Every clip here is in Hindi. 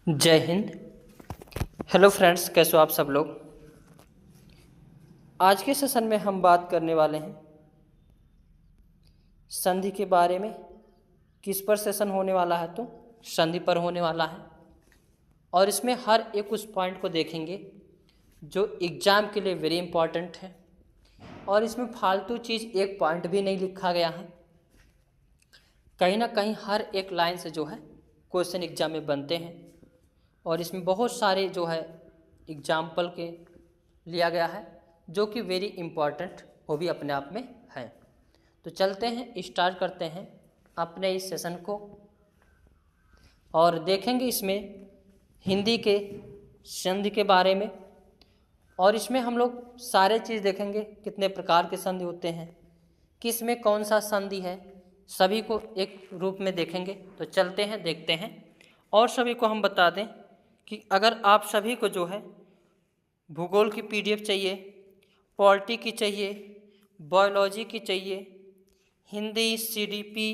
जय हिंद। हेलो फ्रेंड्स, कैसे हो आप सब लोग। आज के सेशन में हम बात करने वाले हैं संधि के बारे में। किस पर सेशन होने वाला है तो संधि पर होने वाला है, और इसमें हर एक उस पॉइंट को देखेंगे जो एग्ज़ाम के लिए वेरी इंपॉर्टेंट है। और इसमें फालतू चीज़ एक पॉइंट भी नहीं लिखा गया है। कहीं ना कहीं हर एक लाइन से जो है क्वेश्चन एग्जाम में बनते हैं, और इसमें बहुत सारे जो है एग्जाम्पल के लिया गया है जो कि वेरी इम्पॉर्टेंट वो भी अपने आप में है। तो चलते हैं, स्टार्ट करते हैं अपने इस सेशन को, और देखेंगे इसमें हिंदी के संधि के बारे में। और इसमें हम लोग सारे चीज़ देखेंगे, कितने प्रकार के संधि होते हैं, किस में कौन सा संधि है, सभी को एक रूप में देखेंगे। तो चलते हैं, देखते हैं। और सभी को हम बता दें कि अगर आप सभी को जो है भूगोल की पीडीएफ चाहिए, पॉलिटी की चाहिए, बायोलॉजी की चाहिए, हिंदी, सीडीपी,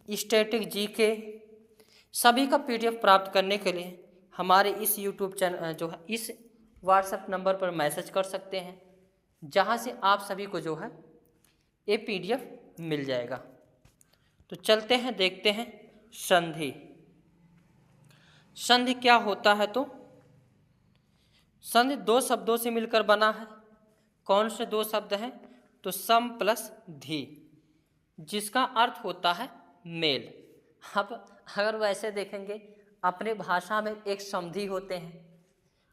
स्टैटिक, जीके, सभी का पीडीएफ प्राप्त करने के लिए हमारे इस यूट्यूब चैनल जो है इस व्हाट्सएप नंबर पर मैसेज कर सकते हैं, जहां से आप सभी को जो है ये पीडीएफ मिल जाएगा। तो चलते हैं, देखते हैं संधि। संधि क्या होता है तो संधि दो शब्दों से मिलकर बना है। कौन से दो शब्द हैं तो सम प्लस धी, जिसका अर्थ होता है मेल। अब अगर वैसे देखेंगे अपने भाषा में एक समधि होते हैं,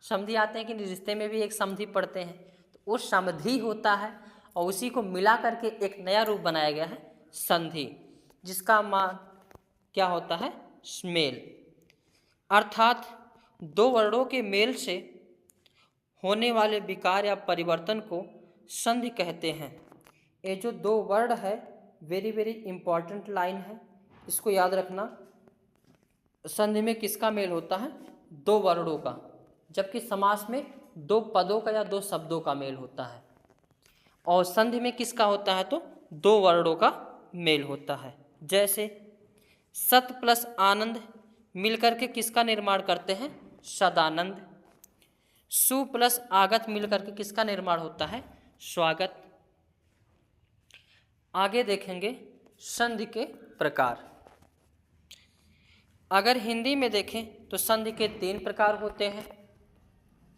समधि आते हैं कि रिश्ते में भी एक समधि पढ़ते हैं, तो वो समधि होता है और उसी को मिला करके एक नया रूप बनाया गया है संधि, जिसका मान क्या होता है मेल। अर्थात दो वर्णों के मेल से होने वाले विकार या परिवर्तन को संधि कहते हैं। ये जो दो वर्ड है वेरी वेरी इंपॉर्टेंट लाइन है, इसको याद रखना। संधि में किसका मेल होता है? दो वर्णों का, जबकि समास में दो पदों का या दो शब्दों का मेल होता है। और संधि में किसका होता है तो दो वर्णों का मेल होता है। जैसे सत प्लस आनंद मिलकर के किसका निर्माण करते हैं? सदानंद। सु प्लस आगत मिलकर के किसका निर्माण होता है? स्वागत। आगे देखेंगे संधि के प्रकार। अगर हिंदी में देखें तो संधि के तीन प्रकार होते हैं।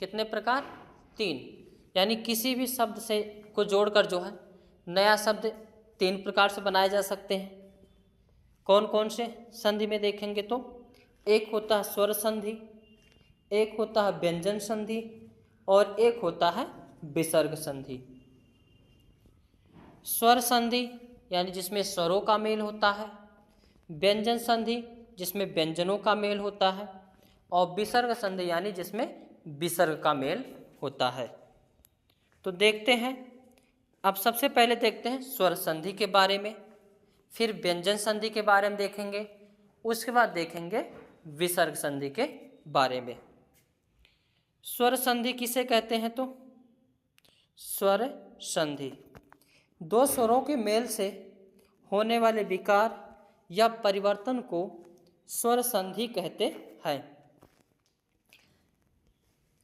कितने प्रकार? तीन। यानी किसी भी शब्द से को जोड़कर जो है नया शब्द तीन प्रकार से बनाए जा सकते हैं। कौन कौन से संधि में देखेंगे तो एक होता है स्वर संधि, एक होता है व्यंजन संधि, और एक होता है विसर्ग संधि। स्वर संधि यानी जिसमें स्वरों का मेल होता है, व्यंजन संधि जिसमें व्यंजनों का मेल होता है, और विसर्ग संधि यानी जिसमें विसर्ग का मेल होता है। तो देखते हैं, अब सबसे पहले देखते हैं स्वर संधि के बारे में, फिर व्यंजन संधि के बारे में देखेंगे, उसके बाद देखेंगे विसर्ग संधि के बारे में। स्वर संधि किसे कहते हैं तो स्वर संधि दो स्वरों के मेल से होने वाले विकार या परिवर्तन को स्वर संधि कहते हैं।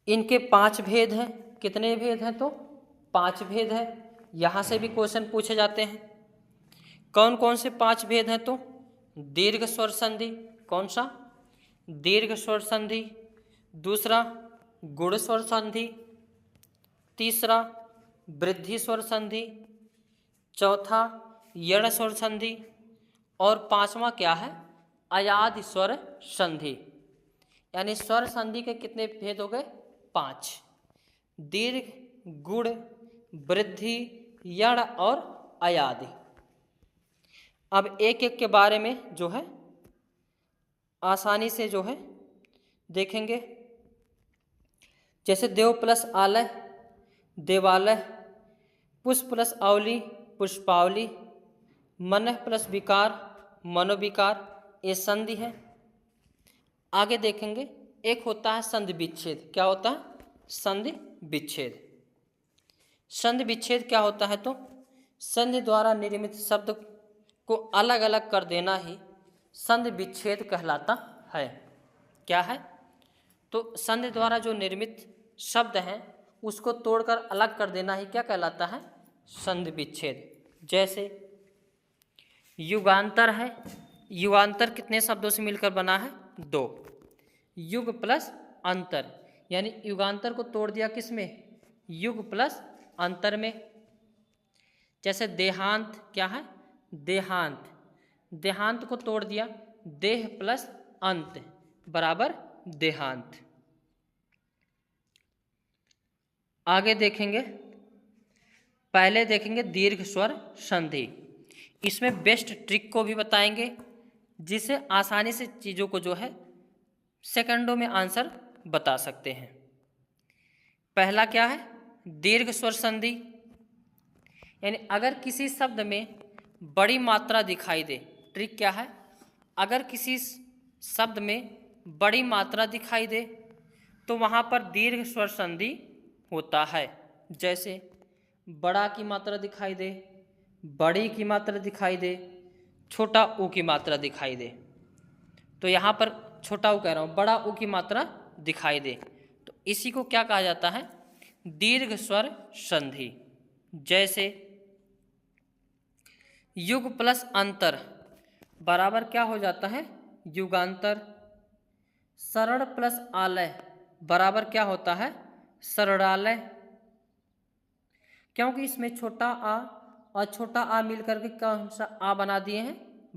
इनके पांच भेद हैं। कितने भेद हैं तो पांच भेद हैं। यहाँ से भी क्वेश्चन पूछे जाते हैं। कौन कौन से पांच भेद हैं तो दीर्घ स्वर संधि। कौन सा? दीर्घ स्वर संधि। दूसरा गुण स्वर संधि। तीसरा वृद्धि स्वर संधि। चौथा यण स्वर संधि। और पांचवा क्या है? अयाद स्वर संधि। यानी स्वर संधि के कितने भेद हो गए? पांच। दीर्घ, गुण, वृद्धि, यण और अयादि। अब एक एक के बारे में जो है आसानी से जो है देखेंगे। जैसे देव प्लस आलय देवालय, पुष्प प्लस आवली पुष्पावली, मनः प्लस विकार मनोविकार, ये संधि है। आगे देखेंगे एक होता है संधि विच्छेद। क्या होता है? संधि विच्छेद। संधि विच्छेद क्या होता है तो संधि द्वारा निर्मित शब्द को अलग अलग कर देना ही संधि विच्छेद कहलाता है। क्या है? तो संधि द्वारा जो निर्मित शब्द हैं उसको तोड़कर अलग कर देना ही क्या कहलाता है? संधि विच्छेद। जैसे युगांतर है, युगांतर कितने शब्दों से मिलकर बना है? 2। युग प्लस अंतर, यानी युगांतर को तोड़ दिया किस में? युग प्लस अंतर में। जैसे देहांत क्या है? देहांत, देहांत को तोड़ दिया, देह प्लस अंत बराबर देहांत। आगे देखेंगे, पहले देखेंगे दीर्घ स्वर संधि। इसमें बेस्ट ट्रिक को भी बताएंगे जिससे आसानी से चीज़ों को जो है सेकंडों में आंसर बता सकते हैं। पहला क्या है? दीर्घ स्वर संधि, यानी अगर किसी शब्द में बड़ी मात्रा दिखाई दे, ट्रिक क्या है? अगर किसी शब्द में बड़ी मात्रा दिखाई दे तो वहाँ पर दीर्घ स्वर संधि होता है। जैसे बड़ा की मात्रा दिखाई दे, बड़ी की मात्रा दिखाई दे, छोटा ऊ की मात्रा दिखाई दे, तो यहाँ पर छोटा ऊ कह रहा हूँ, बड़ा ऊ की मात्रा दिखाई दे, तो इसी को क्या कहा जाता है? दीर्घ स्वर संधि। जैसे युग प्लस अंतर बराबर क्या हो जाता है? युगांतर। सरल प्लस आलय बराबर क्या होता है? सरलालय। क्योंकि इसमें छोटा आ और छोटा आ मिलकर के कौन सा आ बना दिए हैं?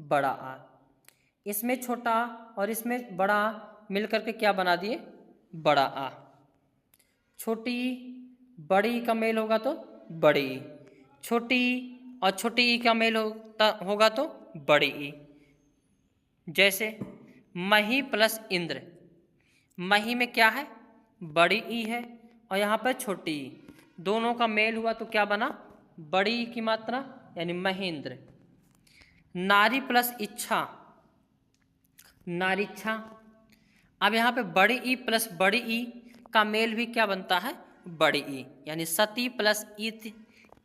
बड़ा आ। इसमें छोटा आ और इसमें बड़ा आ मिलकर के क्या बना दिए? बड़ा आ। छोटी बड़ी ई का मेल होगा तो बड़ी ई, छोटी ई और छोटी ई का मेल होगा तो बड़ी ई। जैसे मही प्लस इंद्र, मही में क्या है? बड़ी ई है और यहाँ पर छोटी ई, दोनों का मेल हुआ तो क्या बना? बड़ी ई की मात्रा, यानी महेंद्र। नारी प्लस इच्छा, नारीच्छा। अब यहाँ पे बड़ी ई प्लस बड़ी ई का मेल भी क्या बनता है? बड़ी ई, यानी सती प्लस ईत,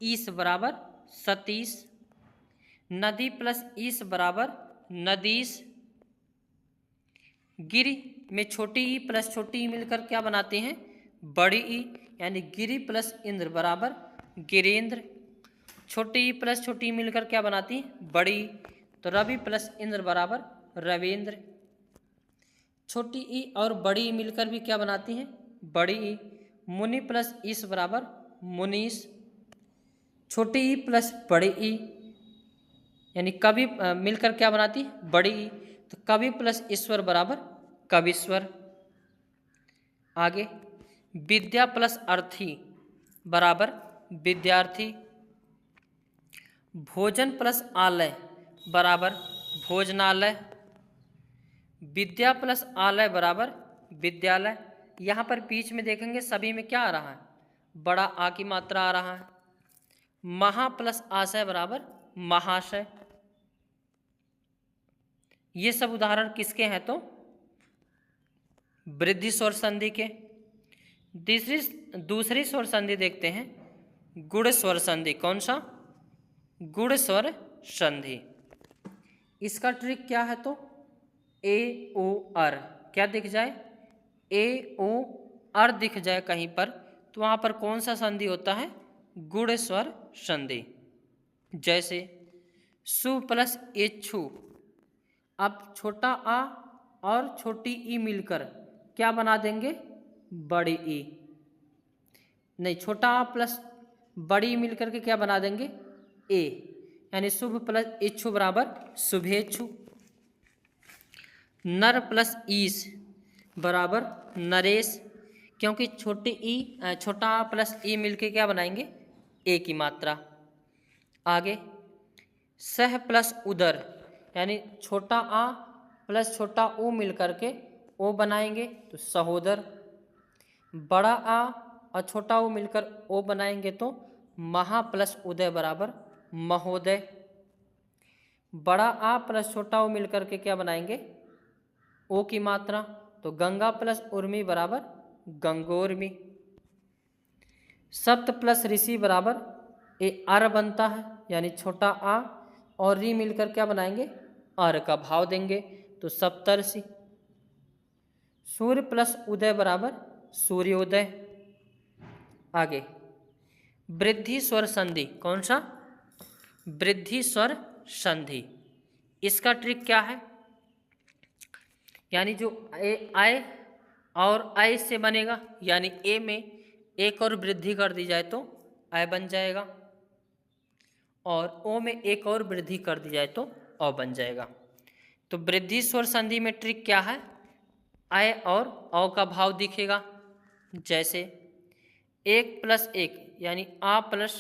ईस बराबर सतीश। नदी प्लस ईस बराबर नदीस। गिरि में छोटी ई प्लस छोटी ई मिलकर क्या बनाते हैं? बड़ी ई, यानी गिरि प्लस इंद्र बराबर गिरेंद्र। छोटी ई प्लस छोटी ई मिलकर क्या बनाती है? बड़ी ई, तो रवि प्लस इंद्र बराबर रविंद्र। छोटी ई और बड़ी ई मिलकर भी क्या बनाती हैं? बड़ी ई। मुनि प्लस ईस बराबर मुनीस। छोटी ई प्लस बड़ी ई, यानी कवि मिलकर क्या बनाती है? बड़ी ई, तो कवि प्लस ईश्वर बराबर कविश्वर। आगे विद्या प्लस अर्थी बराबर विद्यार्थी। भोजन प्लस आलय बराबर भोजनालय। विद्या प्लस आलय बराबर विद्यालय। यहाँ पर बीच में देखेंगे सभी में क्या आ रहा है? बड़ा आ की मात्रा आ रहा है। महा प्लस आशय बराबर महाशय। ये सब उदाहरण किसके हैं? तो वृद्धि स्वर संधि के। दूसरी स्वर संधि देखते हैं, गुण स्वर संधि। कौन सा? गुण स्वर संधि। इसका ट्रिक क्या है? तो ए ओ अर क्या दिख जाए? ए ओ अर दिख जाए कहीं पर तो वहाँ पर कौन सा संधि होता है? गुण स्वर संधि। जैसे सु प्लस एच्छू, अब छोटा आ और छोटी ई मिलकर क्या बना देंगे? बड़ी ई। नहीं, छोटा आ प्लस बड़ी ई मिलकर के क्या बना देंगे? ए, यानी शुभ प्लस इच्छु बराबर शुभेच्छु। नर प्लस ईस बराबर नरेश, क्योंकि छोटी ई छोटा आ प्लस ई मिलके क्या बनाएंगे? ए की मात्रा। आगे सह प्लस उदर, यानी छोटा आ प्लस छोटा ऊ मिलकर के ओ बनाएंगे तो सहोदर। बड़ा आ और छोटा ऊ मिलकर ओ बनाएंगे तो महा प्लस उदय बराबर महोदय। बड़ा आ प्लस छोटा ऊ मिलकर के क्या बनाएंगे? ओ की मात्रा, तो गंगा प्लस उर्मी बराबर गंगोर्मी। सप्त प्लस ऋषि बराबर ए अर बनता है, यानी छोटा आ और री मिलकर क्या बनाएंगे? अर का भाव देंगे तो सप्तर्षि। सूर्य प्लस उदय बराबर सूर्योदय। आगे वृद्धि स्वर संधि, कौन सा? वृद्धि स्वर संधि। इसका ट्रिक क्या है? यानी जो आय और आय से बनेगा, यानी ए में एक और वृद्धि कर दी जाए तो आय बन जाएगा, और ओ में एक और वृद्धि कर दी जाए तो अ बन जाएगा। तो वृद्धि स्वर संधि में ट्रिक क्या है? आय और औ का भाव दिखेगा, जैसे 1 प्लस 1 यानी आ प्लस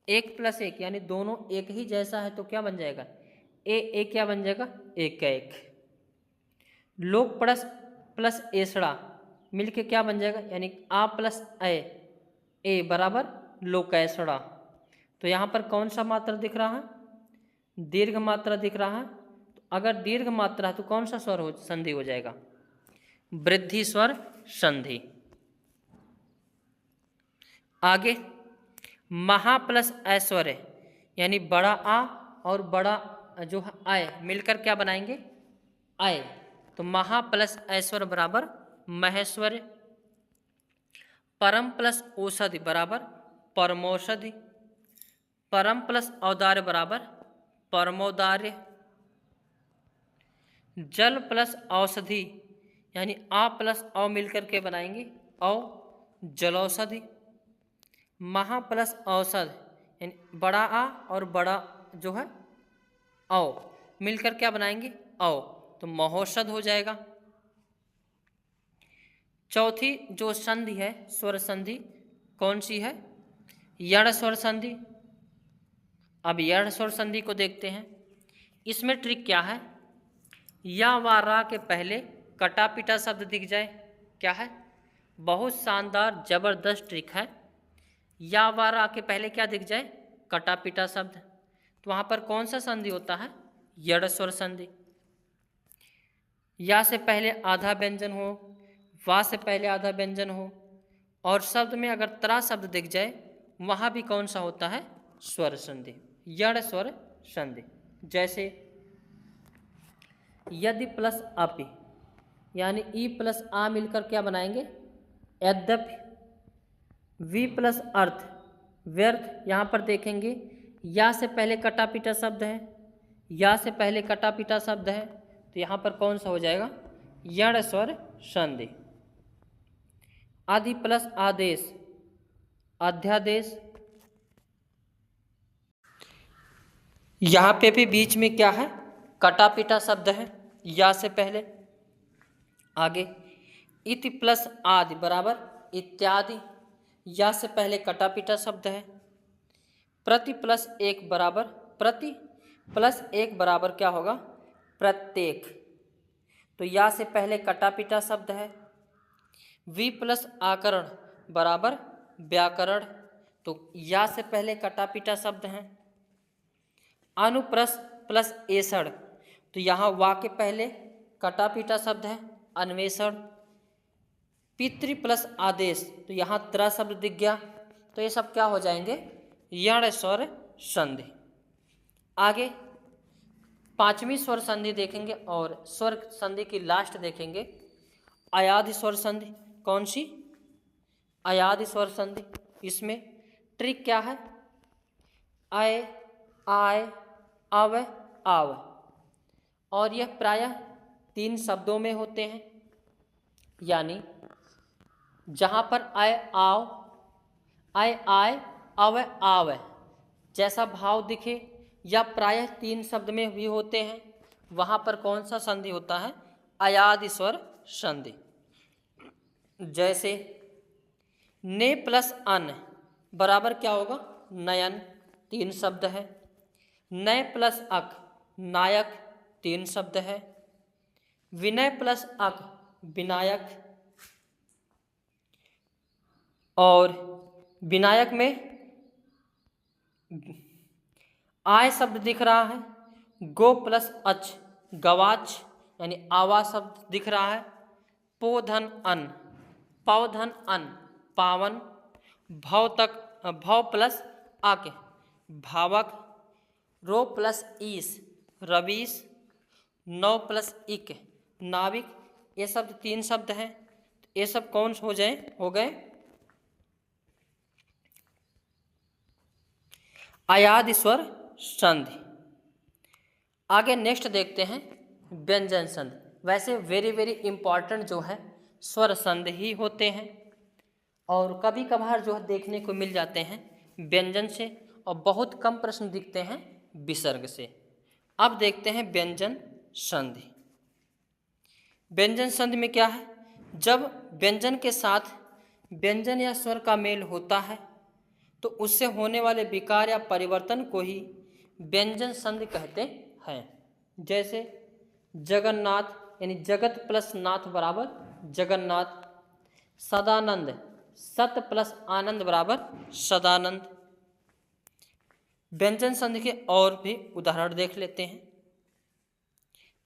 1 प्लस 1 यानी दोनों एक ही जैसा है तो क्या बन जाएगा? ए क्या बन जाएगा? एक का एक। लोग प्लस प्लस एसड़ा मिलके क्या बन जाएगा? यानी आ प्लस ए बराबर लोकैसड़ा। तो यहाँ पर कौन सा मात्रा दिख रहा है? दीर्घ मात्रा दिख रहा है। तो अगर दीर्घ मात्रा है तो कौन सा स्वर संधि हो जाएगा? वृद्धि स्वर संधि। आगे महा प्लस ऐश्वर्य यानी बड़ा आ और बड़ा जो है आय मिलकर क्या बनाएंगे? आय। तो महा प्लस ऐश्वर्य बराबर महेश्वर्य। परम प्लस औषधि बराबर परमौषधि। परम प्लस औदार्य बराबर परमौदार्य। जल प्लस औषधि यानी आ प्लस औ मिलकर के बनाएंगे औ जलौषधि। महा प्लस औषध यानी बड़ा आ और बड़ा जो है औ मिलकर क्या बनाएंगे? औ। तो महोषध हो जाएगा। चौथी जो संधि है स्वर संधि कौन सी है? यण स्वर संधि। अब यण स्वर संधि को देखते हैं। इसमें ट्रिक क्या है? या व रा के पहले कटा पिटा शब्द दिख जाए। क्या है? बहुत शानदार जबरदस्त ट्रिक है। या व रा के पहले क्या दिख जाए? कटा पिटा शब्द। तो वहाँ पर कौन सा संधि होता है? यण स्वर संधि। या से पहले आधा व्यंजन हो, वा से पहले आधा व्यंजन हो, और शब्द में अगर त्रा शब्द दिख जाए वहाँ भी कौन सा होता है? स्वर संधि, यण स्वर संधि। जैसे यदि प्लस अपि यानी ई प्लस आ मिलकर क्या बनाएंगे? यद्यपि। वी प्लस अर्थ व्यर्थ, यहाँ पर देखेंगे या से पहले कटा पिटा शब्द है, या से पहले कटा पिटा शब्द है, तो यहाँ पर कौन सा हो जाएगा? यण स्वर संधि। आदि प्लस आदेश अध्यादेश। यहाँ पे भी बीच में क्या है? कटा पिटा शब्द है या से पहले। आगे इति प्लस आदि बराबर इत्यादि, या से पहले कटा पिटा शब्द है। प्रति प्लस एक बराबर प्रति प्लस एक बराबर क्या होगा? प्रत्येक। तो या से पहले कटा पिटा शब्द है। वी प्लस आकरण बराबर व्याकरण। तो या से पहले कटा पिटा शब्द है। अनुप्रस प्लस एषण, तो यहाँ वा के पहले कटा पिटा शब्द है अन्वेषण। पितृ प्लस आदेश, तो यहाँ त्र शब्द दिख गया। तो ये सब क्या हो जाएंगे? यण स्वर संधि। आगे पांचवी स्वर संधि देखेंगे और स्वर संधि की लास्ट देखेंगे अयाधि स्वर संधि। कौन सी? अयाधि स्वर संधि। इसमें ट्रिक क्या है? आय आय अव आव, और यह प्रायः 3 शब्दों में होते हैं। यानी जहाँ पर आय आव आय आय अव आव जैसा भाव दिखे या प्रायः 3 शब्द में भी होते हैं, वहाँ पर कौन सा संधि होता है? अयाधि स्वर संधि। जैसे ने प्लस अन बराबर क्या होगा? नयन, 3 शब्द है। नय प्लस अक नायक, 3 शब्द है। विनय प्लस अक विनायक, और विनायक में आय शब्द दिख रहा है। गो प्लस अच गवाच यानी आवा शब्द दिख रहा है। पोधन अन पौधन अन पावन। भव प्लस आक भावक। रो प्लस ईस रवीश। नौ प्लस इक नाविक। ये शब्द 3 शब्द हैं, ये सब कौन हो गए अयाद स्वर संधि। आगे नेक्स्ट देखते हैं व्यंजन संधि। वैसे वेरी वेरी इंपॉर्टेंट जो है स्वर संधि ही होते हैं, और कभी कभार जो है देखने को मिल जाते हैं व्यंजन से, और बहुत कम प्रश्न दिखते हैं विसर्ग से। अब देखते हैं व्यंजन संधि। व्यंजन संधि में क्या है, जब व्यंजन के साथ व्यंजन या स्वर का मेल होता है तो उससे होने वाले विकार या परिवर्तन को ही व्यंजन संधि कहते हैं। जैसे जगन्नाथ यानी जगत प्लस नाथ बराबर जगन्नाथ, सदानंद सत प्लस आनंद बराबर सदानंद। व्यंजन संधि के और भी उदाहरण देख लेते हैं।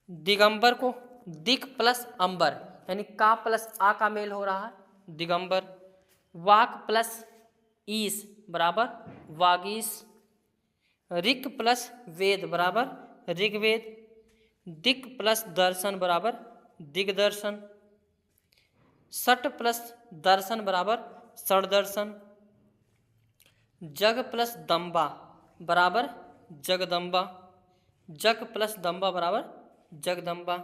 दिगंबर को दिक प्लस अंबर यानी का प्लस आ का मेल हो रहा है दिगंबर। वाक प्लस ईस बराबर वागीस। ऋक प्लस वेद बराबर ऋग्वेद। दिक प्लस दर्शन बराबर दिग्दर्शन। सट प्लस दर्शन बराबर षडदर्शन। जग प्लस दम्बा बराबर जगदम्बा। जग प्लस दम्बा बराबर जगदम्बा।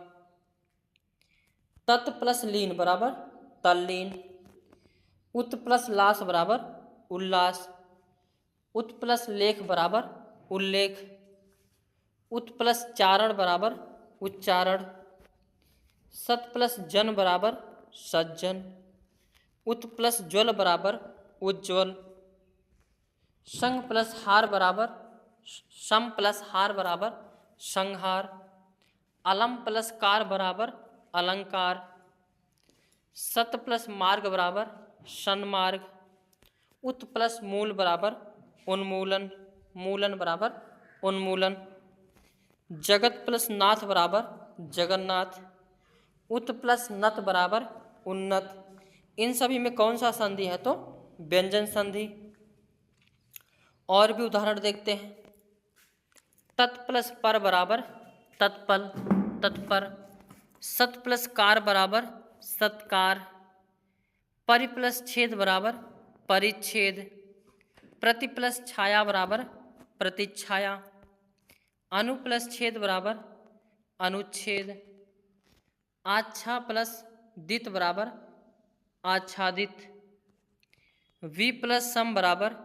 तत् प्लस लीन बराबर तल्लीन। उत प्लस लास बराबर उल्लास। उत प्लस लेख बराबर उल्लेख। उत प्लस चारण बराबर उच्चारण। सत प्लस जन बराबर सज्जन। उत प्लस ज्वल बराबर उज्ज्वल। संग प्लस हार बराबर सम प्लस हार बराबर संहार। अलम प्लस कार बराबर अलंकार। सत प्लस मार्ग बराबर सन्मार्ग। उत प्लस मूल बराबर उन्मूलन। मूलन बराबर उन्मूलन। जगत प्लस नाथ बराबर जगन्नाथ। उत प्लस नत बराबर उन्नत। इन सभी में कौन सा संधि है तो व्यंजन संधि। और भी उदाहरण देखते हैं। तत् प्लस पर बराबर तत्पल तत्पर। सत प्लस कार बराबर सत्कार। परि प्लस छेद बराबर परिच्छेद। प्रति प्लस छाया बराबर प्रतिच्छाया। अनु प्लस छेद बराबर अनुच्छेद। आच्छा प्लस दित बराबर आच्छादित। वि प्लस सम बराबर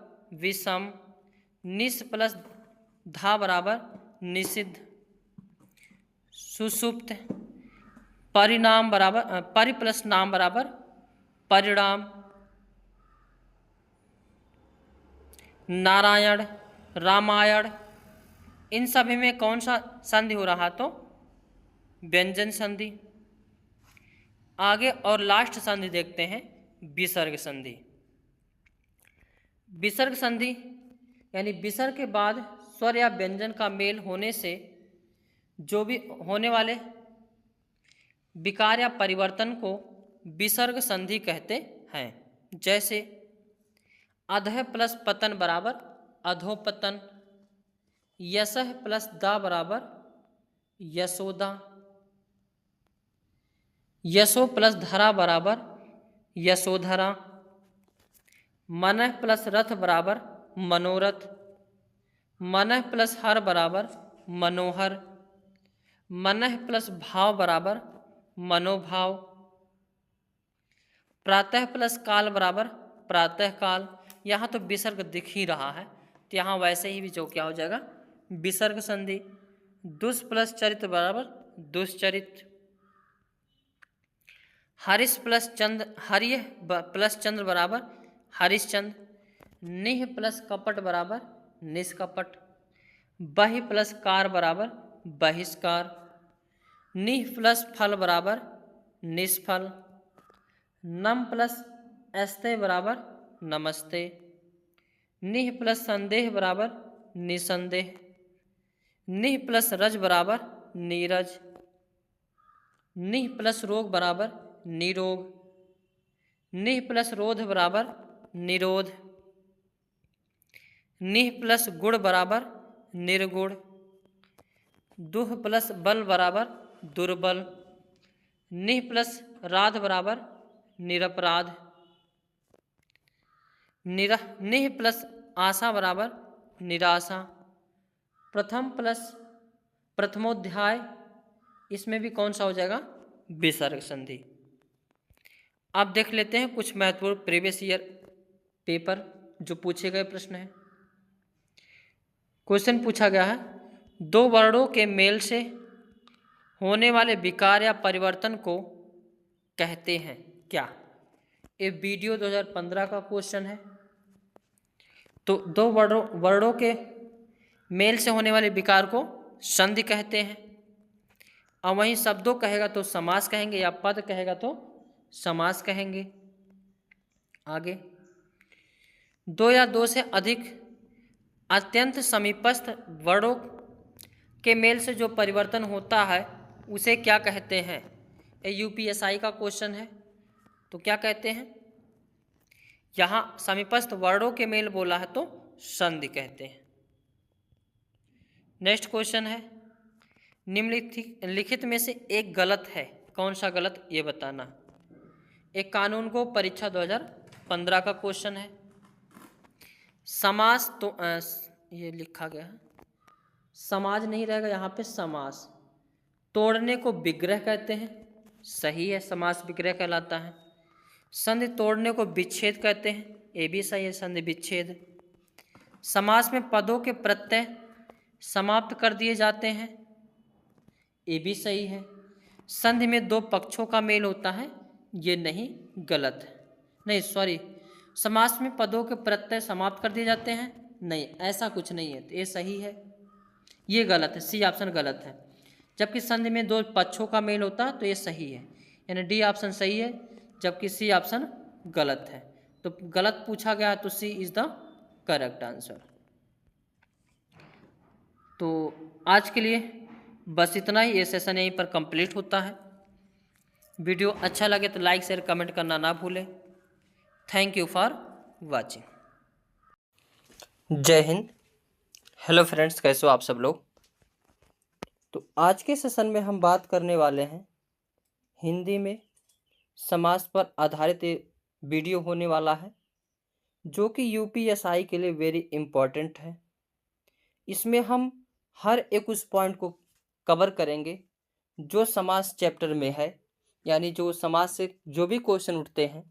विषम। निस प्लस धा बराबर निषिद्ध। सुषुप्त। परिणाम बराबर परि प्लस नाम बराबर परिणाम। नारायण रामायण। इन सभी में कौन सा संधि हो रहा तो व्यंजन संधि। आगे और लास्ट संधि देखते हैं विसर्ग संधि। विसर्ग संधि यानी विसर्ग के बाद स्वर या व्यंजन का मेल होने से जो भी होने वाले विकार या परिवर्तन को विसर्ग संधि कहते हैं। जैसे अधः प्लस पतन बराबर अधोपतन। यशः प्लस दा बराबर यशोदा। यशो प्लस धरा बराबर यशोधरा। मनः प्लस रथ बराबर मनोरथ। मनः प्लस हर बराबर मनोहर। मनः प्लस भाव बराबर मनोभाव। प्रातः प्लस काल बराबर प्रातः काल। यहाँ तो विसर्ग दिख ही रहा है, तो यहाँ वैसे ही भी जो क्या हो जाएगा विसर्ग संधि। दुष् प्लस चरित्र बराबर दुष्चरित। हरिश प्लस चंद्र हरिय प्लस चंद्र बराबर हरिश्चंद्र। निह प्लस कपट बराबर निष्कपट। बहि प्लस कार बराबर बहिष्कार। निह प्लस फल बराबर निष्फल। नम प्लस अस्ते बराबर नमस्ते। निह प्लस संदेह बराबर निसंदेह। निह प्लस रज बराबर नीरज। निह प्लस रोग बराबर निरोग। निह प्लस रोध बराबर निरोध। निह प्लस गुण बराबर निर्गुण। दुह प्लस बल बराबर दुर्बल। निह प्लस राध बराबर निरपराध। निह प्लस आशा बराबर निराशा। प्रथम प्लस प्रथमोध्याय, इसमें भी कौन सा हो जाएगा, विसर्ग संधि। अब देख लेते हैं कुछ महत्वपूर्ण प्रीवियस ईयर पेपर जो पूछे गए प्रश्न हैं। क्वेश्चन पूछा गया है, दो वर्णों के मेल से होने वाले विकार या परिवर्तन को कहते हैं क्या। ये वीडियो 2015 का क्वेश्चन है। तो दो वर्णों के मेल से होने वाले विकार को संधि कहते हैं, और वहीं शब्दों कहेगा तो समास कहेंगे, या पद कहेगा तो समास कहेंगे। आगे, दो या दो से अधिक अत्यंत समीपस्थ वर्णों के मेल से जो परिवर्तन होता है उसे क्या कहते हैं। ये यूपीएसआई का क्वेश्चन है। तो क्या कहते हैं, यहाँ समीपस्थ वर्णों के मेल बोला है तो संधि कहते हैं। नेक्स्ट क्वेश्चन है, निम्नलिखित में से एक गलत है, कौन सा गलत ये बताना। एक कानून को परीक्षा 2015 का क्वेश्चन है। समास तो ये लिखा गया है, समाज नहीं रहेगा यहाँ पे, समास। तोड़ने को विग्रह कहते हैं, सही है, समास विग्रह कहलाता है। संधि तोड़ने को विच्छेद कहते हैं, ये भी सही है, संधि विच्छेद। समास में पदों के प्रत्यय समाप्त कर दिए जाते हैं, ये भी सही है। संधि में दो पक्षों का मेल होता है, ये नहीं, गलत है। नहीं सॉरी, समास में पदों के प्रत्यय समाप्त कर दिए जाते हैं, नहीं ऐसा कुछ नहीं है, तो ये सही है, ये गलत है, सी ऑप्शन गलत है। जबकि संधि में दो पक्षों का मेल होता है तो ये सही है, यानी डी ऑप्शन सही है, जबकि सी ऑप्शन गलत है। तो गलत पूछा गया तो सी इज द करेक्ट आंसर। तो आज के लिए बस इतना ही, ये सेशन यहीं पर कंप्लीट होता है। वीडियो अच्छा लगे तो लाइक शेयर कमेंट करना ना भूलें। Thank you for watching. जय हिंद। हेलो फ्रेंड्स, कैसे हो आप सब लोग। तो आज के सेशन में हम बात करने वाले हैं हिंदी में समास पर आधारित वीडियो होने वाला है, जो कि यूपीएसआई के लिए वेरी इम्पोर्टेंट है। इसमें हम हर एक उस पॉइंट को कवर करेंगे जो समास चैप्टर में है, यानी जो समास से जो भी क्वेश्चन उठते हैं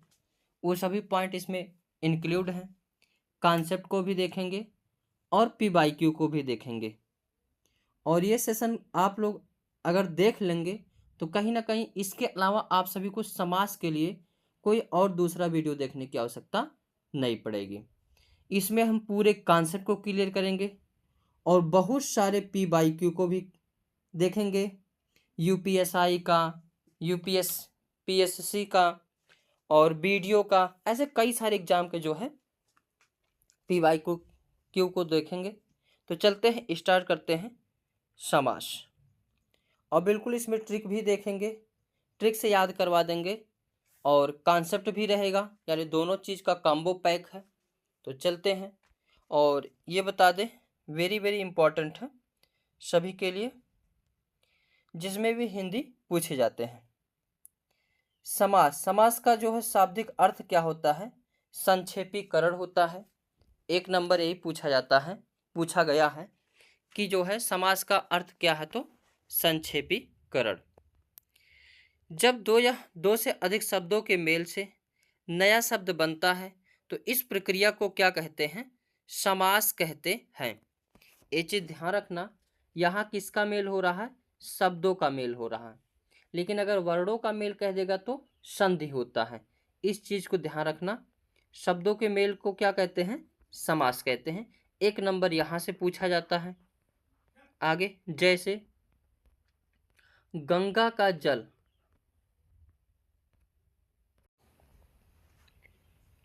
वो सभी पॉइंट इसमें इंक्लूड हैं। कॉन्सेप्ट को भी देखेंगे और पीवाईक्यू को भी देखेंगे। और ये सेशन आप लोग अगर देख लेंगे तो कहीं ना कहीं इसके अलावा आप सभी को समास के लिए कोई और दूसरा वीडियो देखने की आवश्यकता नहीं पड़ेगी। इसमें हम पूरे कॉन्सेप्ट को क्लियर करेंगे और बहुत सारे पीवाईक्यू को भी देखेंगे, यूपीएसआई का, पीएससी का और वीडियो का, ऐसे कई सारे एग्जाम के जो है पीवाईक्यू को देखेंगे। तो चलते हैं, स्टार्ट करते हैं समास। और बिल्कुल इसमें ट्रिक भी देखेंगे, ट्रिक से याद करवा देंगे, और कॉन्सेप्ट भी रहेगा, यानी दोनों चीज़ का कॉम्बो पैक है। तो चलते हैं, और ये बता दें वेरी वेरी इंपॉर्टेंट है सभी के लिए जिसमें भी हिंदी पूछे जाते हैं। समास का जो है शाब्दिक अर्थ क्या होता है, संक्षेपीकरण होता है। एक नंबर यही पूछा गया है कि जो है समास का अर्थ क्या है, तो संक्षेपीकरण। जब दो या दो से अधिक शब्दों के मेल से नया शब्द बनता है तो इस प्रक्रिया को क्या कहते हैं, समास कहते हैं। ये चीज ध्यान रखना, यहाँ किसका मेल हो रहा है, शब्दों का मेल हो रहा है, लेकिन अगर वर्णों का मेल कह देगा तो संधि होता है। इस चीज को ध्यान रखना, शब्दों के मेल को क्या कहते हैं, समास कहते हैं। एक नंबर यहाँ से पूछा जाता है। आगे, जैसे गंगा का जल,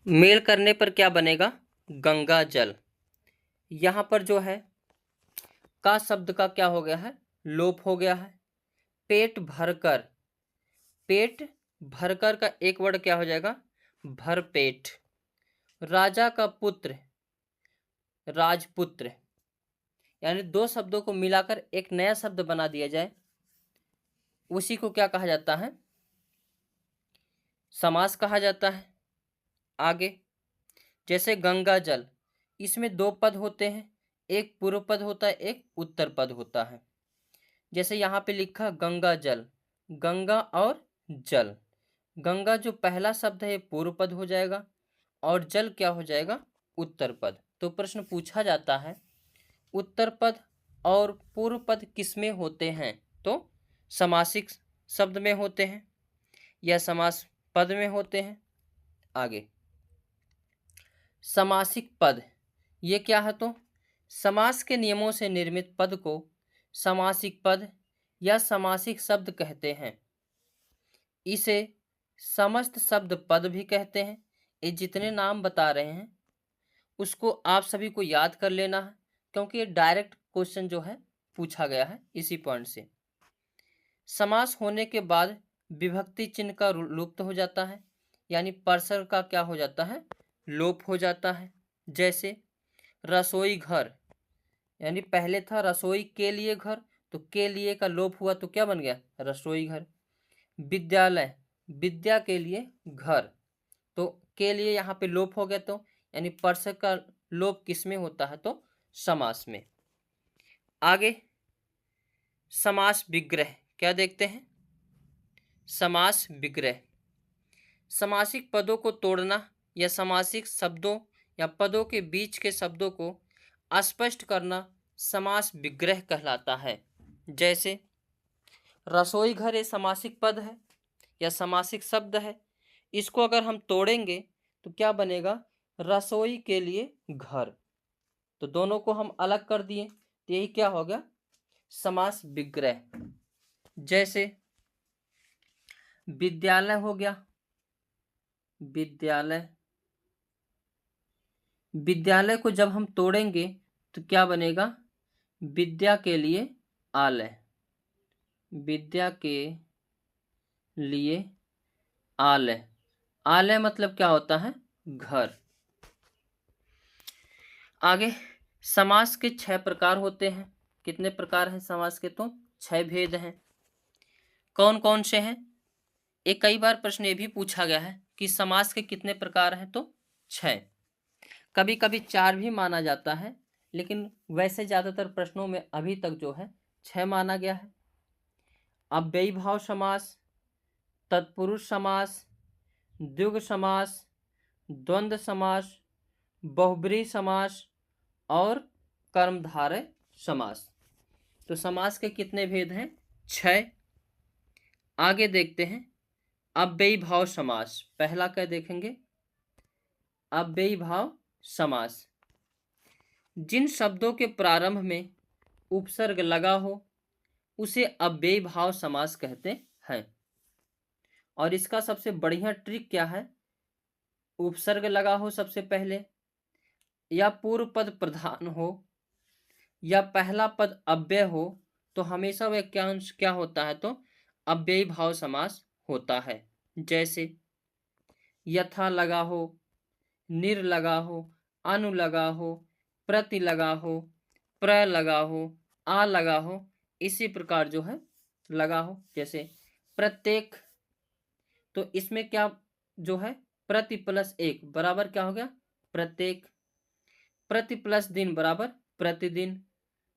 मेल करने पर क्या बनेगा, गंगा जल। यहाँ पर जो है का शब्द का क्या हो गया है, लोप हो गया है। पेट भरकर, पेट भरकर का एक वर्ड क्या हो जाएगा, भरपेट। राजा का पुत्र, राजपुत्र। यानी दो शब्दों को मिलाकर एक नया शब्द बना दिया जाए, उसी को क्या कहा जाता है, समास कहा जाता है। आगे जैसे गंगा जल, इसमें दो पद होते हैं, एक पूर्व पद होता है, एक उत्तर पद होता है। जैसे यहाँ पे लिखा गंगा जल, गंगा और जल, गंगा जो पहला शब्द है पूर्व पद हो जाएगा और जल क्या हो जाएगा, उत्तर पद। तो प्रश्न पूछा जाता है उत्तर पद और पूर्व पद किसमें होते हैं, तो समासिक शब्द में होते हैं या समास पद में होते हैं। आगे समासिक पद, ये क्या है, तो समास के नियमों से निर्मित पद को समासिक पद या समासिक शब्द कहते हैं। इसे समस्त शब्द पद भी कहते हैं। ये जितने नाम बता रहे हैं उसको आप सभी को याद कर लेना है, क्योंकि ये डायरेक्ट क्वेश्चन जो है पूछा गया है इसी पॉइंट से। समास होने के बाद विभक्ति चिन्ह का लुप्त हो जाता है, यानी परसर का क्या हो जाता है, लोप हो जाता है। जैसे रसोई घर, यानी पहले था रसोई के लिए घर, तो के लिए का लोप हुआ तो क्या बन गया, रसोई घर। विद्यालय, विद्या के लिए घर, तो के लिए यहाँ पे लोप हो गया, तो यानी परसर का लोप किस में होता है, तो समास में। आगे समास विग्रह, क्या देखते हैं, समास विग्रह, समासिक पदों को तोड़ना या समासिक शब्दों या पदों के बीच के शब्दों को स्पष्ट करना समास विग्रह कहलाता है। जैसे रसोई घर ये समासिक पद है या समासिक शब्द है, इसको अगर हम तोड़ेंगे तो क्या बनेगा, रसोई के लिए घर। तो दोनों को हम अलग कर दिए तो यही क्या हो गया, समास विग्रह। जैसे विद्यालय हो गया, विद्यालय, विद्यालय को जब हम तोड़ेंगे तो क्या बनेगा, विद्या के लिए आलय, विद्या के लिए आलय, आलय मतलब क्या होता है, घर। आगे समास के 6 प्रकार होते हैं। कितने प्रकार हैं समास के, तो 6 भेद हैं। कौन कौन से हैं, एक कई बार प्रश्न ये भी पूछा गया है कि समास के कितने प्रकार हैं, तो 6, कभी कभी 4 भी माना जाता है, लेकिन वैसे ज़्यादातर प्रश्नों में अभी तक जो है 6 माना गया है। अव्ययी भाव समास, तत्पुरुष समास, द्विगु समास, द्वंद्व समास, बहुब्रीहि समास और कर्मधारय समास। तो समास के कितने भेद हैं, 6। आगे देखते हैं अव्ययी भाव समास। पहला क्या देखेंगे, अव्ययी भाव समास, जिन शब्दों के प्रारंभ में उपसर्ग लगा हो उसे अव्ययी भाव समास कहते हैं। और इसका सबसे बढ़िया ट्रिक क्या है, उपसर्ग लगा हो सबसे पहले, या पूर्व पद प्रधान हो, या पहला पद अव्यय हो, तो हमेशा वाक्यांश क्या होता है, तो अव्ययी भाव समास होता है। जैसे यथा लगा हो, निर लगा हो, अनु लगा हो, प्रति लगा हो, प्र लगा हो, आ लगा हो, इसी प्रकार जो है लगा हो। जैसे प्रत्येक, तो इसमें क्या जो है, प्रति प्लस एक बराबर क्या हो गया, प्रत्येक। प्रति प्लस दिन बराबर प्रतिदिन।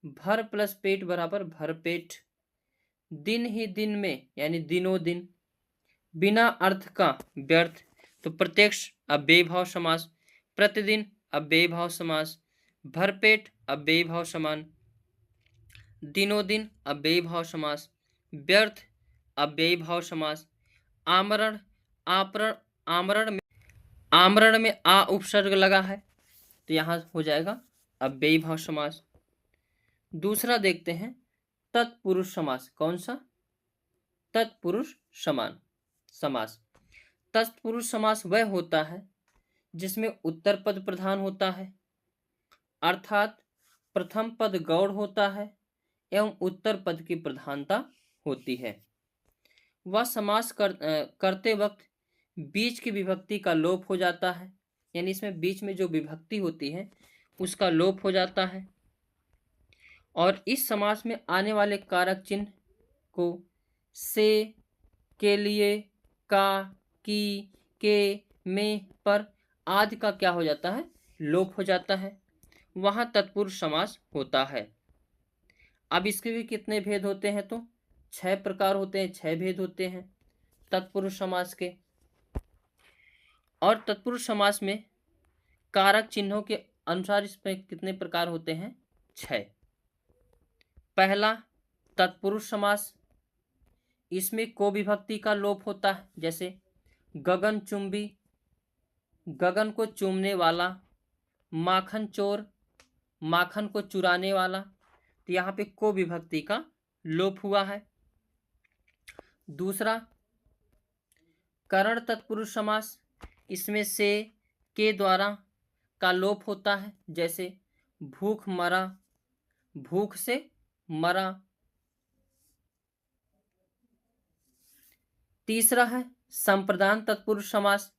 भर प्लस पेट बराबर भरपेट। दिन ही दिन में यानी दिनों दिन। बिना अर्थ का व्यर्थ, तो प्रत्यक्ष अव्ययी भाव समास, प्रतिदिन अव्ययी भाव समास, भरपेट अव्ययी भाव समान, दिनों दिन अव्ययी भाव समास, व्यर्थ अव्ययी भाव समास, आमरण, आपरण, आमरण में आ उपसर्ग लगा है तो यहाँ हो जाएगा अव्ययी भाव समास। दूसरा देखते हैं तत्पुरुष समास। कौन सा, तत्पुरुष समान समास। तत्पुरुष समास वह होता है जिसमें उत्तर पद प्रधान होता है, अर्थात प्रथम पद गौड़ होता है एवं उत्तर पद की प्रधानता होती है। वह समास करते वक्त बीच की विभक्ति का लोप हो जाता है, यानी इसमें बीच में जो विभक्ति होती है उसका लोप हो जाता है। और इस समास में आने वाले कारक चिन्ह को से, के लिए, का, की, के, में पर आदि का क्या हो जाता है, लोप हो जाता है, वहां तत्पुरुष समास होता है। अब इसके भी कितने भेद होते हैं, तो 6 प्रकार होते हैं, 6 भेद होते हैं तत्पुरुष समास के। और तत्पुरुष समास में कारक चिन्हों के अनुसार इसमें कितने प्रकार होते हैं, 6। पहला तत्पुरुष समास, इसमें को विभक्ति का लोप होता है, जैसे गगन चुंबी, गगन को चूमने वाला, माखन चोर, माखन को चुराने वाला, तो यहाँ पे को विभक्ति का लोप हुआ है। दूसरा करण तत्पुरुष समास, इसमें से के द्वारा का लोप होता है, जैसे भूख मरा, भूख से मरा। तीसरा है संप्रदान तत्पुरुष समास,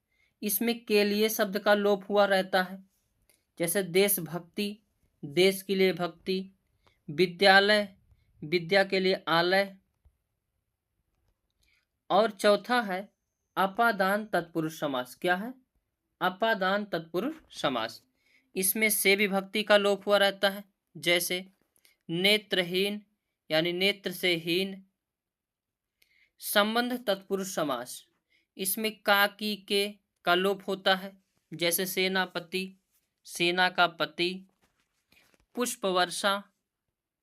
इसमें के लिए शब्द का लोप हुआ रहता है, जैसे देशभक्ति, देश के लिए भक्ति, विद्यालय, विद्या के लिए आलय। और चौथा है अपादान तत्पुरुष समास। क्या है, अपादान तत्पुरुष समास, इसमें से विभक्ति का लोप हुआ रहता है, जैसे नेत्रहीन यानी नेत्र से हीन। संबंध तत्पुरुष समास, इसमें का, की, के का लोप होता है, जैसे सेनापति, सेना का पति। पुष्प वर्षा,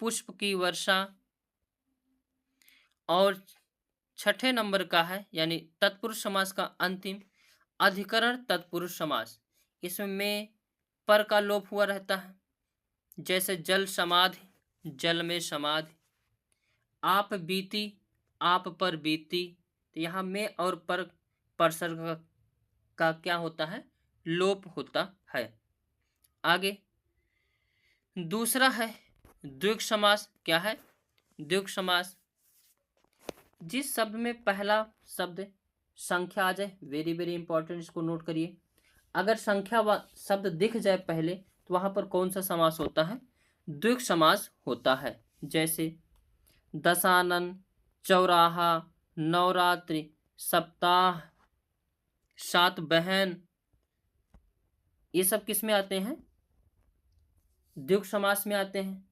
पुष्प की वर्षा। और छठे नंबर का है यानी तत्पुरुष समास का अंतिम अधिकरण तत्पुरुष समास, इसमें पर का लोप हुआ रहता है, जैसे जल समाधि, जल में समाधि। आप बीती, आप पर बीती, तो यहाँ में और पर परसर्ग का क्या होता है, लोप होता है। आगे दूसरा है द्विग समास। क्या है, द्विग समास, जिस शब्द में पहला शब्द संख्या आ जाए, वेरी वेरी इंपॉर्टेंट, इसको नोट करिए। अगर संख्या शब्द दिख जाए पहले, तो वहां पर कौन सा समास होता है, द्विग समास होता है, जैसे दशानन, चौराहा, नवरात्रि, सप्ताह, सात बहन, ये सब किस में आते हैं, द्विग समास में आते हैं।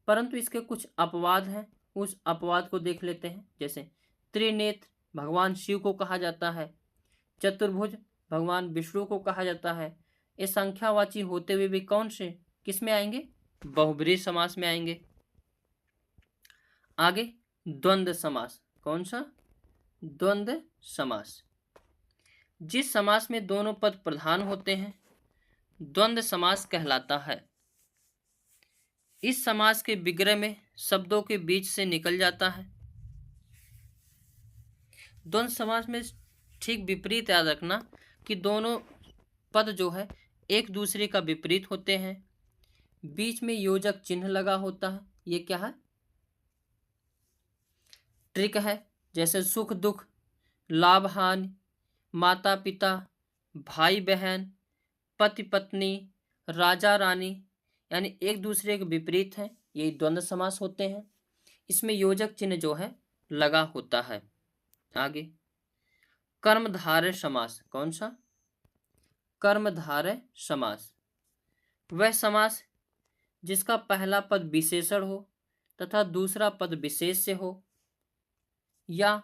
परंतु इसके कुछ अपवाद हैं, उस अपवाद को देख लेते हैं। जैसे त्रिनेत्र भगवान शिव को कहा जाता है, चतुर्भुज भगवान विष्णु को कहा जाता है। ये संख्यावाची होते हुए भी कौन से किस में आएंगे, बहुब्रीहि समास में आएंगे। आगे द्वंद्व समास, कौन सा, द्वंद्व समास, जिस समास में दोनों पद प्रधान होते हैं द्वंद्व समास कहलाता है। इस समास के विग्रह में शब्दों के बीच से निकल जाता है। द्वंद्व समास में ठीक विपरीत याद रखना कि दोनों पद जो है एक दूसरे का विपरीत होते हैं, बीच में योजक चिन्ह लगा होता है। ये क्या है, ट्रिक है। जैसे सुख दुख, लाभ हानि, माता पिता, भाई बहन, पति पत्नी, राजा रानी, यानी एक दूसरे के विपरीत हैं, यही द्वंद्व समास होते हैं। इसमें योजक चिन्ह जो है लगा होता है। आगे कर्मधारय समास, कौन सा, कर्मधारय समास, वह समास जिसका पहला पद विशेषण हो तथा दूसरा पद विशेष से हो, या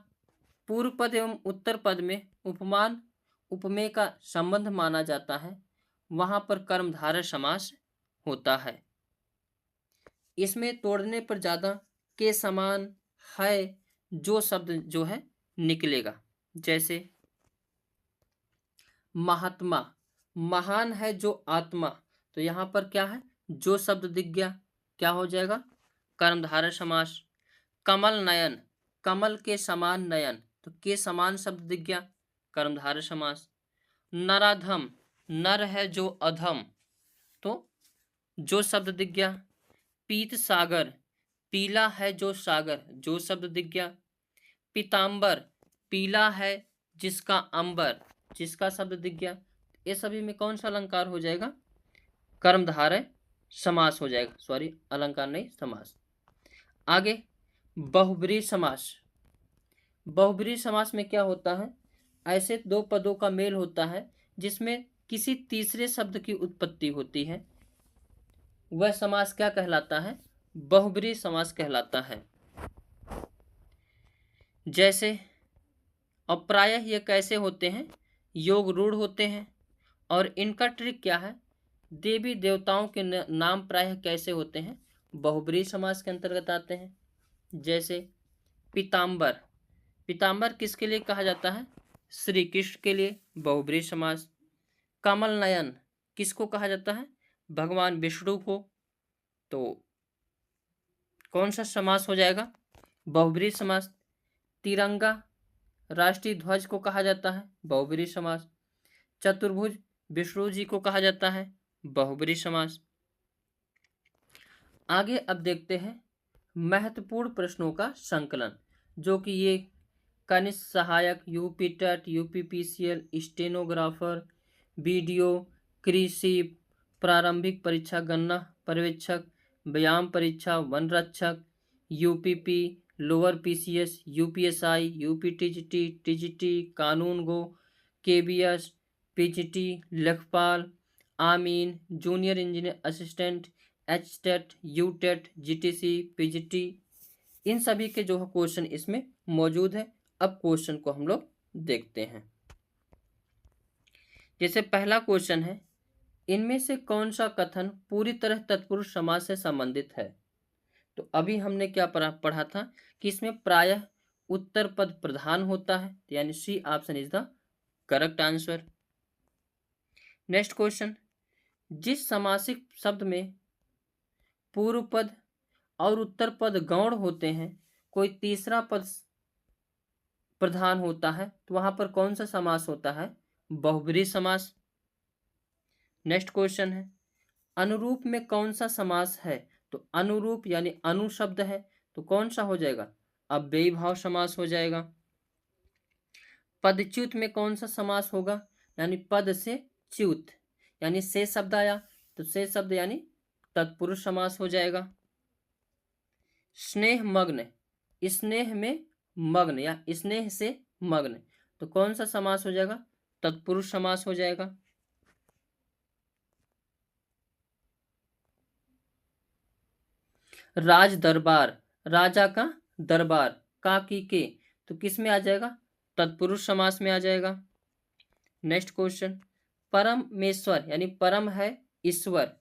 पूर्व पद एवं उत्तर पद में उपमान उपमेय का संबंध माना जाता है, वहां पर कर्मधारय समास होता है। इसमें तोड़ने पर ज्यादा के समान है जो शब्द जो है निकलेगा। जैसे महात्मा, महान है जो आत्मा, तो यहाँ पर क्या है, जो शब्द दिख गया क्या हो जाएगा, कर्मधारय समास। कमल नयन, कमल के समान नयन, तो के समान शब्द दिख गया, कर्मधारय समास। नराधम, नर है जो अधम, तो जो शब्द दिख गया। पीत सागर, पीला है जो सागर, जो शब्द दिख गया। पीतांबर, पीला है जिसका अंबर, जिसका शब्द दिख गया। ये सभी में कौन सा अलंकार हो जाएगा, कर्मधारय समास हो जाएगा, सॉरी अलंकार नहीं समास। आगे बहुब्रीहि समास, बहुब्रीहि समास में क्या होता है, ऐसे दो पदों का मेल होता है जिसमें किसी तीसरे शब्द की उत्पत्ति होती है, वह समास क्या कहलाता है? बहुब्रीहि समास कहलाता है। जैसे, और प्रायः ये कैसे होते हैं? योग रूढ़ होते हैं। और इनका ट्रिक क्या है? देवी देवताओं के नाम प्रायः कैसे होते हैं? बहुब्रीहि समास के अंतर्गत आते हैं। जैसे पीताम्बर, पीताम्बर किसके लिए कहा जाता है? श्री कृष्ण के लिए, बहुब्रीहि समास। कमल नयन किसको कहा जाता है? भगवान विष्णु को। तो कौन सा समास हो जाएगा? बहुब्रीहि समास। तिरंगा राष्ट्रीय ध्वज को कहा जाता है, बहुब्रीहि समास। चतुर्भुज विष्णु जी को कहा जाता है, बहुब्रीहि समास। आगे अब देखते हैं महत्वपूर्ण प्रश्नों का संकलन, जो कि ये कनिष्ठ सहायक, UP TET, UPPCL, stenographer, video, कृषि प्रारंभिक परीक्षा, गन्ना पर्यवेक्षक, व्यायाम परीक्षा, वन रक्षक, UPP, lower PCS, UPSI, UPTGT, TGT, कानून गो, केबीएस, पीजीटी, लेखपाल, आमीन, junior engineer assistant, H TET, U TET, GTC, PGT, इन सभी के जो है क्वेश्चन इसमें मौजूद है। अब क्वेश्चन को हम लोग देखते हैं। जैसे पहला क्वेश्चन है, इनमें से कौन सा कथन पूरी तरह तत्पुरुष समास से संबंधित है? तो अभी हमने क्या पढ़ा था कि इसमें प्रायः उत्तर पद प्रधान होता है, यानी C option is the correct answer. Next question, जिस समासिक शब्द में पूर्व पद और उत्तर पद गौण होते हैं, कोई तीसरा पद प्रधान होता है, तो वहां पर कौन सा समास होता है? बहुब्रीहि समास। नेक्स्ट क्वेश्चन है, अनुरूप में कौन सा समास है? तो अनुरूप यानी अनु शब्द है, तो कौन सा हो जाएगा? अव्ययी भाव समास हो जाएगा। पदच्युत में कौन सा समास होगा? यानी पद से च्युत, यानी से शब्द आया तो से शब्द यानी तत्पुरुष समास हो जाएगा। स्नेह मग्न, स्नेह में मग्न या स्नेह से मग्न, तो कौन सा समास हो जाएगा? तत्पुरुष समास हो जाएगा। राज दरबार, राजा का दरबार, का की के, तो किस में आ जाएगा? तत्पुरुष समास में आ जाएगा। नेक्स्ट क्वेश्चन, परमेश्वर यानी परम है ईश्वर,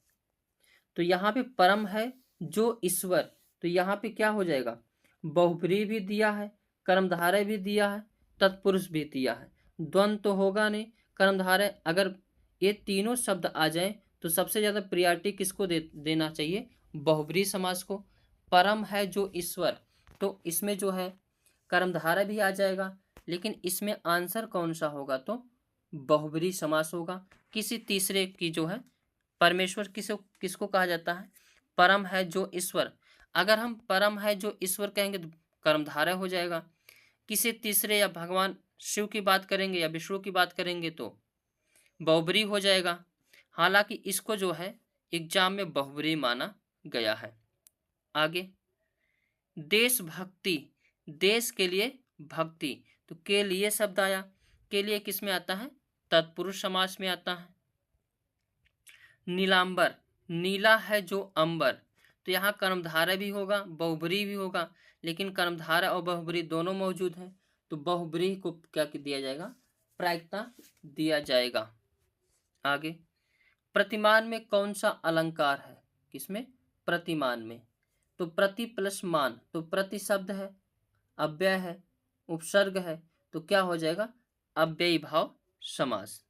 तो यहाँ पे परम है जो ईश्वर, तो यहाँ पे क्या हो जाएगा? बहुब्रीहि भी दिया है, कर्मधारय भी दिया है, तत्पुरुष भी दिया है, द्वंद्व तो होगा नहीं। कर्मधारय अगर ये तीनों शब्द आ जाएं तो सबसे ज्यादा प्रियॉरिटी किसको देना चाहिए? बहुब्रीहि समास को। परम है जो ईश्वर, तो इसमें जो है कर्मधारय भी आ जाएगा, लेकिन इसमें आंसर कौन सा होगा? तो बहुब्रीहि समास होगा। किसी तीसरे की जो है, परमेश्वर किसको कहा जाता है? परम है जो ईश्वर। अगर हम परम है जो ईश्वर कहेंगे तो कर्मधारय हो जाएगा। किसी तीसरे या भगवान शिव की बात करेंगे या विष्णु की बात करेंगे तो बहुब्रीहि हो जाएगा। हालांकि इसको जो है एग्जाम में बहुब्रीहि माना गया है। आगे, देशभक्ति, देश के लिए भक्ति, तो के लिए शब्द आया, के लिए किस में आता है? तत्पुरुष समास में आता है। नीलांबर, नीला है जो अंबर, तो यहाँ कर्मधारय भी होगा, बहुब्रीहि भी होगा, लेकिन कर्मधारय और बहुब्रीहि दोनों मौजूद हैं, तो बहुब्रीहि को क्या दिया जाएगा? प्रायिकता दिया जाएगा। आगे, प्रतिमान में कौन सा अलंकार है? किसमें? प्रतिमान में। तो प्रति प्लस मान, तो प्रति शब्द है, अव्यय है, उपसर्ग है, तो क्या हो जाएगा? अव्ययी भाव समास।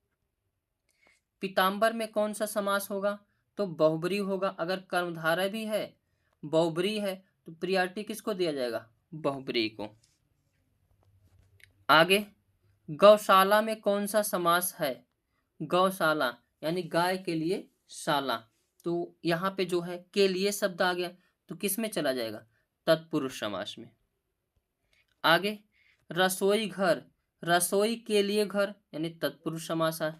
पीताम्बर में कौन सा समास होगा? तो बहुब्रीहि होगा। अगर कर्मधारय भी है, बहुब्रीहि है, तो प्रियॉरिटी किसको दिया जाएगा? बहुब्रीहि को। आगे, गौशाला में कौन सा समास है? गौशाला यानी गाय के लिए शाला, तो यहाँ पे जो है के लिए शब्द आ गया, तो किस में चला जाएगा? तत्पुरुष समास में। आगे, रसोई घर, रसोई के लिए घर, यानी तत्पुरुष समास है।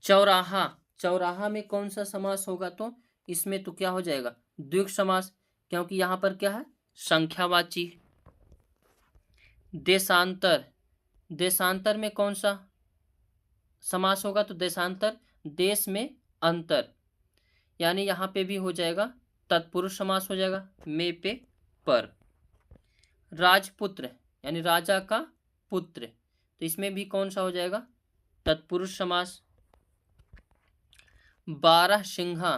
चौराहा, चौराहा में कौन सा समास होगा? तो इसमें तो क्या हो जाएगा? द्विगु समास, क्योंकि यहाँ पर क्या है? संख्यावाची। देशांतर, देशांतर में कौन सा समास होगा? तो देशांतर, देश में अंतर, यानी यहाँ पे भी हो जाएगा तत्पुरुष समास हो जाएगा, में पे पर। राजपुत्र यानी राजा का पुत्र, तो इसमें भी कौन सा हो जाएगा? तत्पुरुष समास। 12 सिंहा,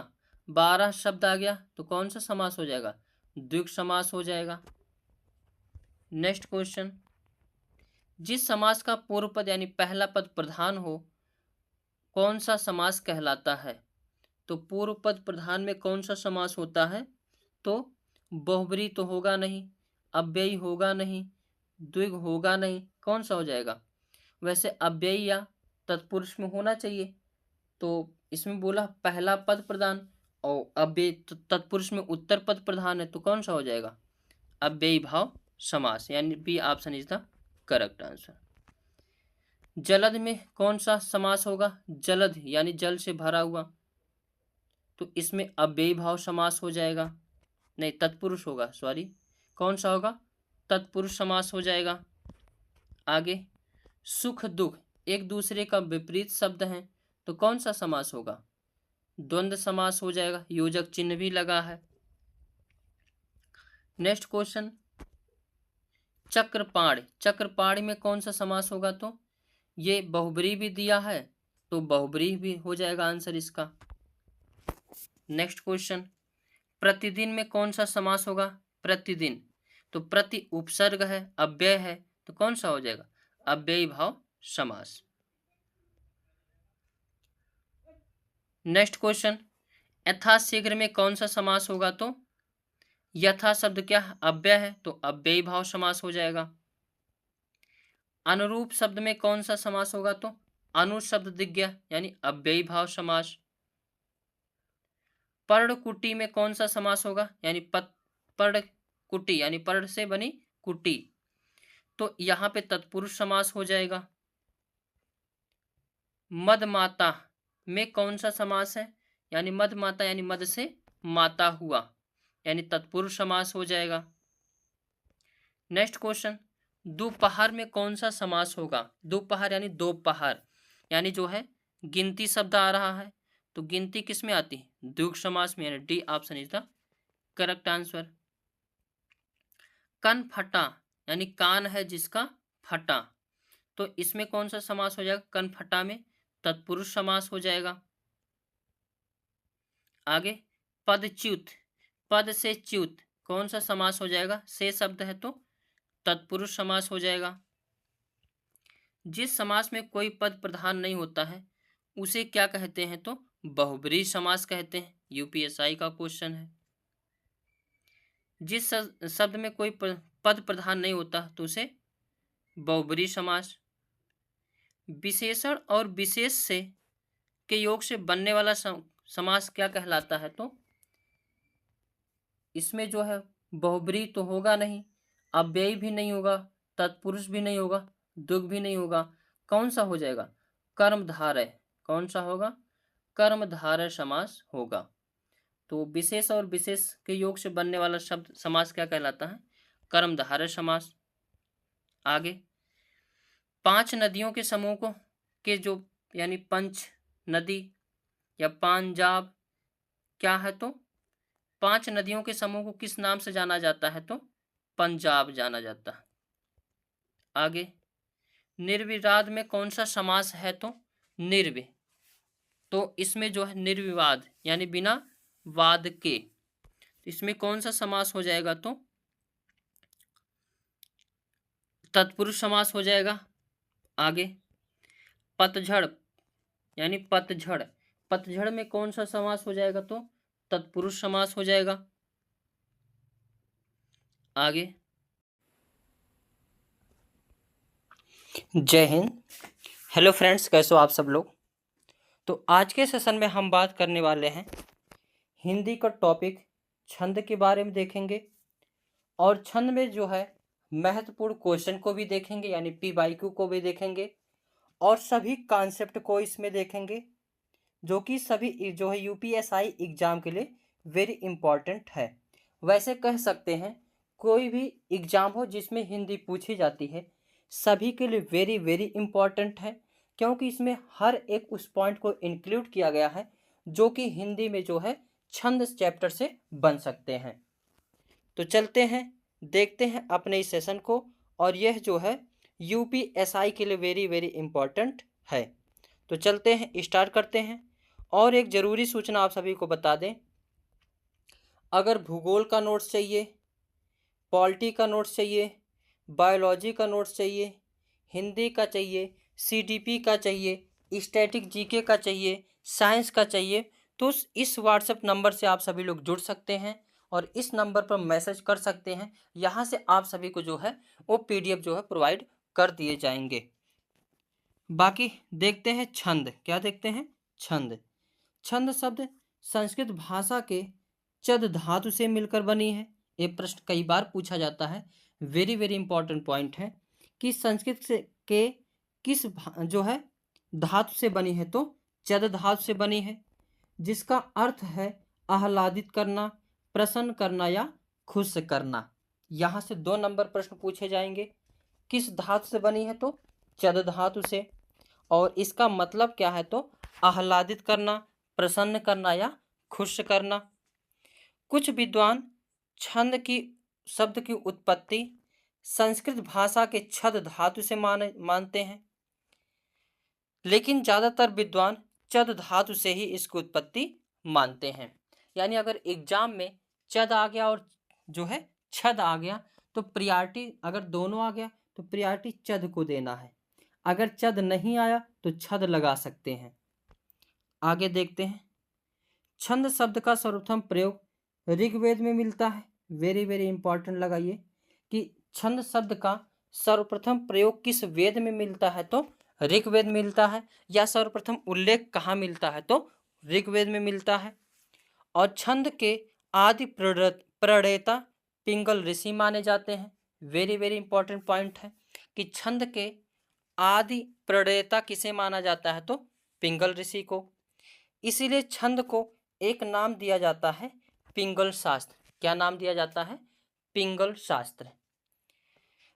12 शब्द आ गया तो कौन सा समास हो जाएगा? द्विगु समास हो जाएगा। नेक्स्ट क्वेश्चन, जिस समास का पूर्व पद यानी पहला पद प्रधान हो कौन सा समास कहलाता है? तो पूर्व पद प्रधान में कौन सा समास होता है? तो बहुब्रीहि तो होगा नहीं, अव्ययी होगा नहीं, द्विगु होगा नहीं, कौन सा हो जाएगा? वैसे अव्ययी या तत्पुरुष में होना चाहिए, तो इसमें बोला पहला पद प्रधान और अव्ययी तत्पुरुष में उत्तर पद प्रधान है, तो कौन सा हो जाएगा? अव्ययी भाव समास, यानी B option is the correct answer. जलद में कौन सा समास होगा? जलद यानी जल से भरा हुआ, तो इसमें अव्ययी भाव समास हो जाएगा, नहीं तत्पुरुष होगा, सॉरी, कौन सा होगा? तत्पुरुष समास हो जाएगा। आगे, सुख दुख एक दूसरे का विपरीत शब्द हैं, तो कौन सा समास होगा? द्वंद्व समास हो जाएगा, योजक चिन्ह भी लगा है। नेक्स्ट क्वेश्चन, चक्रपाणी, चक्रपाणी में कौन सा समास होगा? तो ये बहुब्रीहि भी दिया है, तो बहुब्रीहि भी हो जाएगा आंसर इसका। नेक्स्ट क्वेश्चन, प्रतिदिन में कौन सा समास होगा? प्रतिदिन, तो प्रति उपसर्ग है, अव्यय है, तो कौन सा हो जाएगा? अव्ययी भाव समास। नेक्स्ट क्वेश्चन, यथाशीघ्र में कौन सा समास होगा? तो यथा शब्द क्या है? अव्यय है, तो अव्ययी भाव समास हो जाएगा। अनुरूप शब्द में कौन सा समास होगा? तो अनु शब्द दिख गया, यानी अव्ययी भाव समास। पर्णकुटी में कौन सा समास होगा? यानी पर्णकुटी यानी पर्ण से बनी कुटी, तो यहाँ पे तत्पुरुष समास हो जाएगा। मदमाता में कौन सा समास है? यानी मदमाता यानी मद से माता हुआ, यानी तत्पुरुष समास हो जाएगा। नेक्स्ट क्वेश्चन, दोपहर में कौन सा समास होगा? दोपहर यानी दोपहर, यानी जो है गिनती शब्द आ रहा है, तो गिनती किस में आती है? द्विगु समास में, यानी D option is the correct answer. कन फटा यानी कान है जिसका फटा, तो इसमें कौन सा समास हो जाएगा? कन फटा में तत्पुरुष समास हो जाएगा। आगे, पदच्युत, पद से च्युत कौन सा समास हो जाएगा? से शब्द है तो तत्पुरुष समास हो जाएगा। जिस समास में कोई पद प्रधान नहीं होता है उसे क्या कहते हैं? तो बहुब्रीहि समास कहते हैं। यूपीएसआई का क्वेश्चन है। जिस शब्द में कोई पद प्रधान नहीं होता तो उसे बहुब्रीहि समास। विशेषण और विशेष से के योग से बनने वाला समास क्या कहलाता है? तो इसमें जो है बहुब्रीहि तो होगा नहीं, अव्ययी भी नहीं होगा, तत्पुरुष भी नहीं होगा, द्विगु भी नहीं होगा, कौन सा हो जाएगा? कर्मधारय, कौन सा होगा? कर्मधारय समास होगा। तो विशेष और विशेष के योग से बनने वाला शब्द समास क्या कहलाता है? कर्मधारय समास। आगे, 5 नदियों के समूह को के जो यानी पंच नदी या पांजाब क्या है? तो 5 नदियों के समूह को किस नाम से जाना जाता है? तो पंजाब जाना जाता है। आगे, निर्विवाद में कौन सा समास है? तो निर्वि, तो इसमें जो है निर्विवाद यानी बिना वाद के, इसमें कौन सा समास हो जाएगा? तो तत्पुरुष समास हो जाएगा। आगे, पतझड़ यानी पतझड़, पतझड़ में कौन सा समास हो जाएगा? तो तत्पुरुष समास हो जाएगा। आगे, जय हिंद। हेलो फ्रेंड्स, कैसे हो आप सब लोग? तो आज के सेशन में हम बात करने वाले हैं हिंदी का टॉपिक छंद के बारे में देखेंगे, और छंद में जो है महत्वपूर्ण क्वेश्चन को भी देखेंगे, यानी PYQ को भी देखेंगे, और सभी कॉन्सेप्ट को इसमें देखेंगे, जो कि सभी जो है UPSI एग्जाम के लिए वेरी इंपॉर्टेंट है। वैसे कह सकते हैं कोई भी एग्जाम हो जिसमें हिंदी पूछी जाती है, सभी के लिए वेरी वेरी इम्पॉर्टेंट है, क्योंकि इसमें हर एक उस पॉइंट को इंक्लूड किया गया है जो कि हिंदी में जो है छंद चैप्टर से बन सकते हैं। तो चलते हैं, देखते हैं अपने इस सेशन को, और यह जो है यूपीएसआई के लिए वेरी वेरी इम्पॉर्टेंट है। तो चलते हैं, स्टार्ट करते हैं। और एक ज़रूरी सूचना आप सभी को बता दें, अगर भूगोल का नोट्स चाहिए, पॉलिटी का नोट्स चाहिए, बायोलॉजी का नोट्स चाहिए, हिंदी का चाहिए, सीडीपी का चाहिए, स्टैटिक जीके का चाहिए, साइंस का चाहिए, तो इस व्हाट्सएप नंबर से आप सभी लोग जुड़ सकते हैं और इस नंबर पर मैसेज कर सकते हैं। यहाँ से आप सभी को जो है वो पीडीएफ जो है प्रोवाइड कर दिए जाएंगे। बाकी देखते हैं छंद, क्या देखते हैं? छंद। छंद शब्द संस्कृत भाषा के चद धातु से मिलकर बनी है। ये प्रश्न कई बार पूछा जाता है, वेरी वेरी इंपॉर्टेंट पॉइंट है कि संस्कृत से के किस जो है धातु से बनी है, तो चद धातु से बनी है, जिसका अर्थ है आह्लादित करना, प्रसन्न करना या खुश करना। यहाँ से 2 नंबर प्रश्न पूछे जाएंगे। किस धातु से बनी है? तो चद धातु से। और इसका मतलब क्या है? तो आह्लादित करना, प्रसन्न करना या खुश करना। कुछ विद्वान छंद की शब्द की उत्पत्ति संस्कृत भाषा के छद धातु से मानते हैं, लेकिन ज़्यादातर विद्वान चद धातु से ही इसकी उत्पत्ति मानते हैं। यानी अगर एग्जाम में चद आ गया और जो है छद आ गया, तो प्रियॉरिटी, अगर दोनों आ गया तो प्रियॉरिटी चद को देना है। अगर चद नहीं आया तो छद लगा सकते हैं। आगे देखते हैं, छंद शब्द का सर्वप्रथम प्रयोग ऋग्वेद में मिलता है। वेरी वेरी इंपॉर्टेंट लगाइए कि छंद शब्द का सर्वप्रथम प्रयोग किस वेद में मिलता है? तो ऋग्वेद मिलता है। या सर्वप्रथम उल्लेख कहाँ मिलता है? तो ऋग्वेद में मिलता है। और छंद के आदि प्रणेता पिंगल ऋषि माने जाते हैं। वेरी वेरी इंपॉर्टेंट पॉइंट है कि छंद के आदि प्रणेता किसे माना जाता है? तो पिंगल ऋषि को। इसीलिए छंद को एक नाम दिया जाता है पिंगल शास्त्र। क्या नाम दिया जाता है? पिंगल शास्त्र।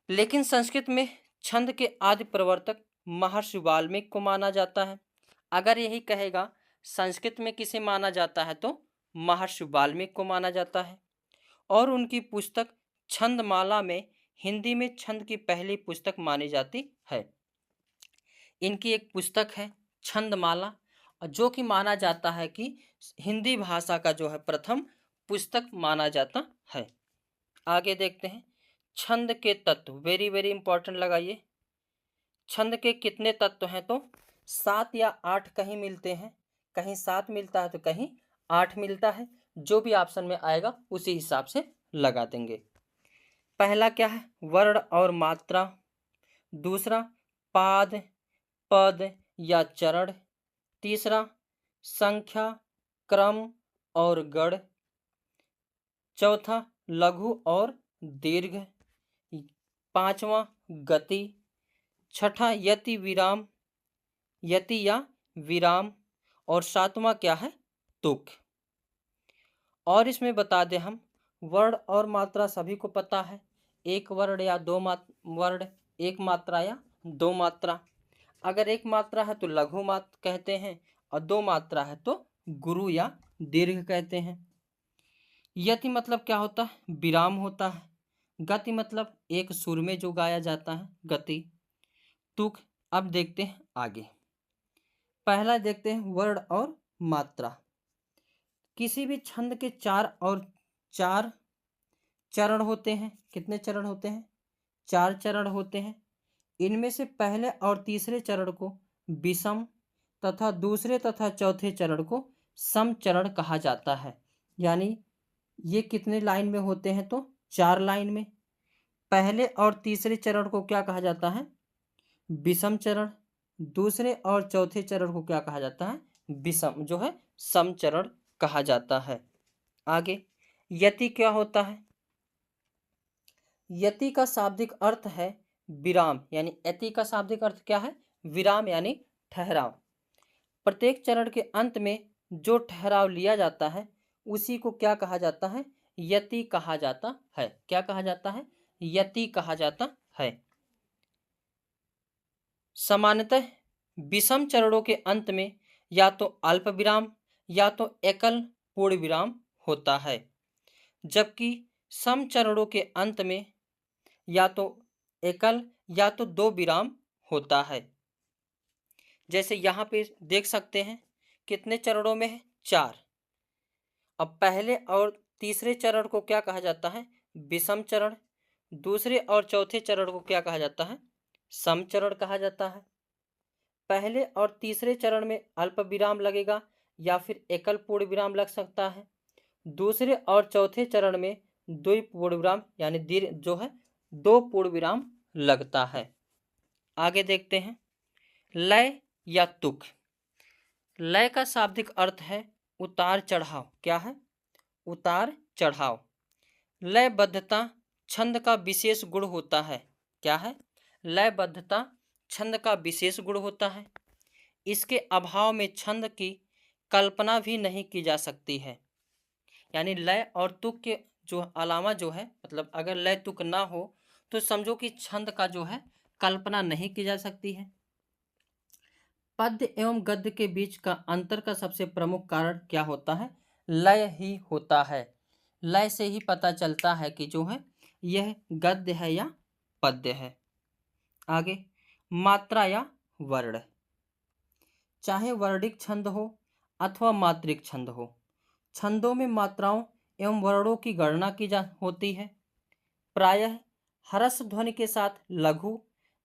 लेकिन संस्कृत में छंद के आदि प्रवर्तक महर्षि वाल्मीकि को माना जाता है। अगर यही कहेगा संस्कृत में किसे माना जाता है, तो महर्षि वाल्मीकि को माना जाता है। और उनकी पुस्तक छंदमाला में हिंदी में छंद की पहली पुस्तक मानी जाती है। इनकी एक पुस्तक है छंदमाला, जो कि माना जाता है कि हिंदी भाषा का जो है प्रथम पुस्तक माना जाता है। आगे देखते हैं, छंद के तत्व, वेरी वेरी इंपॉर्टेंट लगाइए। छंद के कितने तत्व हैं? तो 7 या 8 कहीं मिलते हैं, कहीं 7 मिलता है तो कहीं 8 मिलता है। जो भी ऑप्शन में आएगा उसी हिसाब से लगा देंगे। पहला क्या है? वर्ण और मात्रा। दूसरा पाद, पद या चरण। तीसरा संख्या, क्रम और गढ़। चौथा लघु और दीर्घ। पांचवा गति। छठा यति विराम, यति या विराम। और सातवां क्या है? तुक। और इसमें बता दें हम, वर्ण और मात्रा सभी को पता है, एक वर्ण या दो वर्ण, एक मात्रा या दो मात्रा। अगर एक मात्रा है तो लघु मात्रा कहते हैं, और दो मात्रा है तो गुरु या दीर्घ कहते हैं। यति मतलब क्या होता है? विराम होता है। गति मतलब एक सुर में जो गाया जाता है, गति। तुक। अब देखते हैं आगे। पहला देखते हैं वर्ण और मात्रा। किसी भी छंद के 4 चरण होते हैं। कितने चरण होते हैं? 4 चरण होते हैं। इनमें से पहले और तीसरे चरण को विषम तथा दूसरे तथा चौथे चरण को सम चरण कहा जाता है। यानी ये कितने लाइन में होते हैं? तो 4 लाइन में। पहले और तीसरे चरण को क्या कहा जाता है? विषम चरण। दूसरे और चौथे चरण को क्या कहा जाता है? विषम जो है सम चरण कहा जाता है। आगे यति क्या होता है? यति का शाब्दिक अर्थ है विराम, यानी यति का शाब्दिक अर्थ क्या है? विराम यानी ठहराव। प्रत्येक चरण के अंत में जो ठहराव लिया जाता है उसी को क्या कहा जाता है? यति कहा जाता है। क्या कहा जाता है? यति कहा जाता है। सामान्यतः विषम चरणों के अंत में या तो अल्प विराम या तो एकल पूर्ण विराम होता है, जबकि सम चरणों के अंत में या तो एकल या तो दो विराम होता है। जैसे यहाँ पे देख सकते हैं कितने चरणों में है, 4। अब पहले और तीसरे चरण को क्या कहा जाता है, विषम चरण। दूसरे और चौथे चरण को क्या कहा जाता है, सम चरण कहा जाता है। पहले और तीसरे चरण में अल्प विराम लगेगा या फिर एकल पूर्ण विराम लग सकता है। दूसरे और चौथे चरण में द्वि पूर्ण विराम यानी दीर्घ जो है 2 पूर्ण विराम लगता है। आगे देखते हैं लय या तुक। लय का शाब्दिक अर्थ है उतार चढ़ाव। क्या है, उतार चढ़ाव। लयबद्धता छंद का विशेष गुण होता है। क्या है, लयबद्धता छंद का विशेष गुण होता है। इसके अभाव में छंद की कल्पना भी नहीं की जा सकती है। यानी लय और तुक के जो अलावा जो है, मतलब अगर लय तुक ना हो तो समझो कि छंद का जो है कल्पना नहीं की जा सकती है। पद्य एवं गद्य के बीच का अंतर का सबसे प्रमुख कारण क्या होता है, लय ही होता है। लय से ही पता चलता है कि जो है यह गद्य है या पद्य है। आगे मात्रा या वर्ण। चाहे वर्णिक छंद हो अथवा मात्रिक छंद हो, छंदों में मात्राओं एवं वर्णों की गणना की जा होती है। प्रायः ह्रस्व ध्वनि के साथ लघु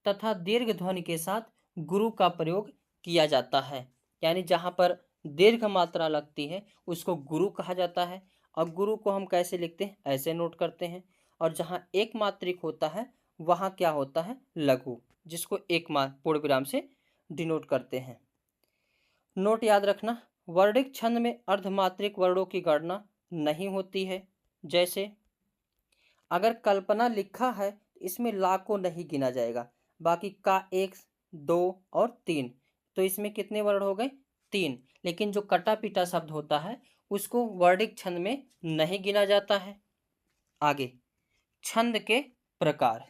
तथा दीर्घ ध्वनि के साथ गुरु का प्रयोग किया जाता है। यानी जहाँ पर दीर्घ मात्रा लगती है उसको गुरु कहा जाता है, और गुरु को हम कैसे लिखते हैं, ऐसे नोट करते हैं। और जहाँ एक मात्रिक होता है वहाँ क्या होता है, लघु, जिसको एक पूर्ण विराम से डिनोट करते हैं। नोट याद रखना, वर्णिक छंद में अर्धमात्रिक वर्णों की गणना नहीं होती है। जैसे अगर कल्पना लिखा है इसमें ला को नहीं गिना जाएगा, बाकी का 1, 2 और 3, तो इसमें कितने वर्ण हो गए, 3। लेकिन जो कटा पिटा शब्द होता है उसको वर्णिक छंद में नहीं गिना जाता है। आगे छंद के प्रकार।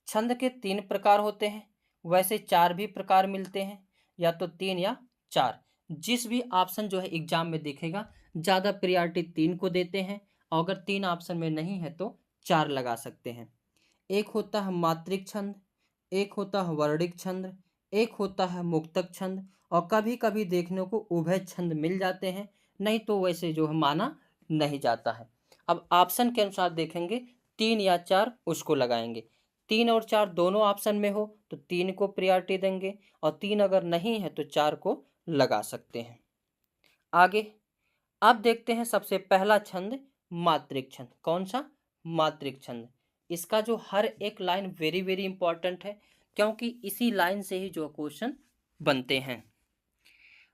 छंद के 3 प्रकार होते हैं, वैसे 4 भी प्रकार मिलते हैं, या तो 3 या 4। जिस भी ऑप्शन जो है एग्जाम में देखेगा ज़्यादा प्रायोरिटी 3 को देते हैं, और अगर 3 ऑप्शन में नहीं है तो 4 लगा सकते हैं। एक होता है मात्रिक छंद, एक होता है वर्णिक छंद, एक होता है मुक्तक छंद, और कभी कभी देखने को उभय छंद मिल जाते हैं, नहीं तो वैसे जो है माना नहीं जाता है। अब ऑप्शन के अनुसार देखेंगे 3 या 4 उसको लगाएंगे। 3 और 4 दोनों ऑप्शन में हो तो 3 को प्रायोरिटी देंगे, और 3 अगर नहीं है तो 4 को लगा सकते हैं। आगे अब देखते हैं सबसे पहला छंद मात्रिक छंद। कौन सा, मात्रिक छंद। इसका जो हर एक लाइन वेरी वेरी इंपॉर्टेंट है, क्योंकि इसी लाइन से ही जो क्वेश्चन बनते हैं।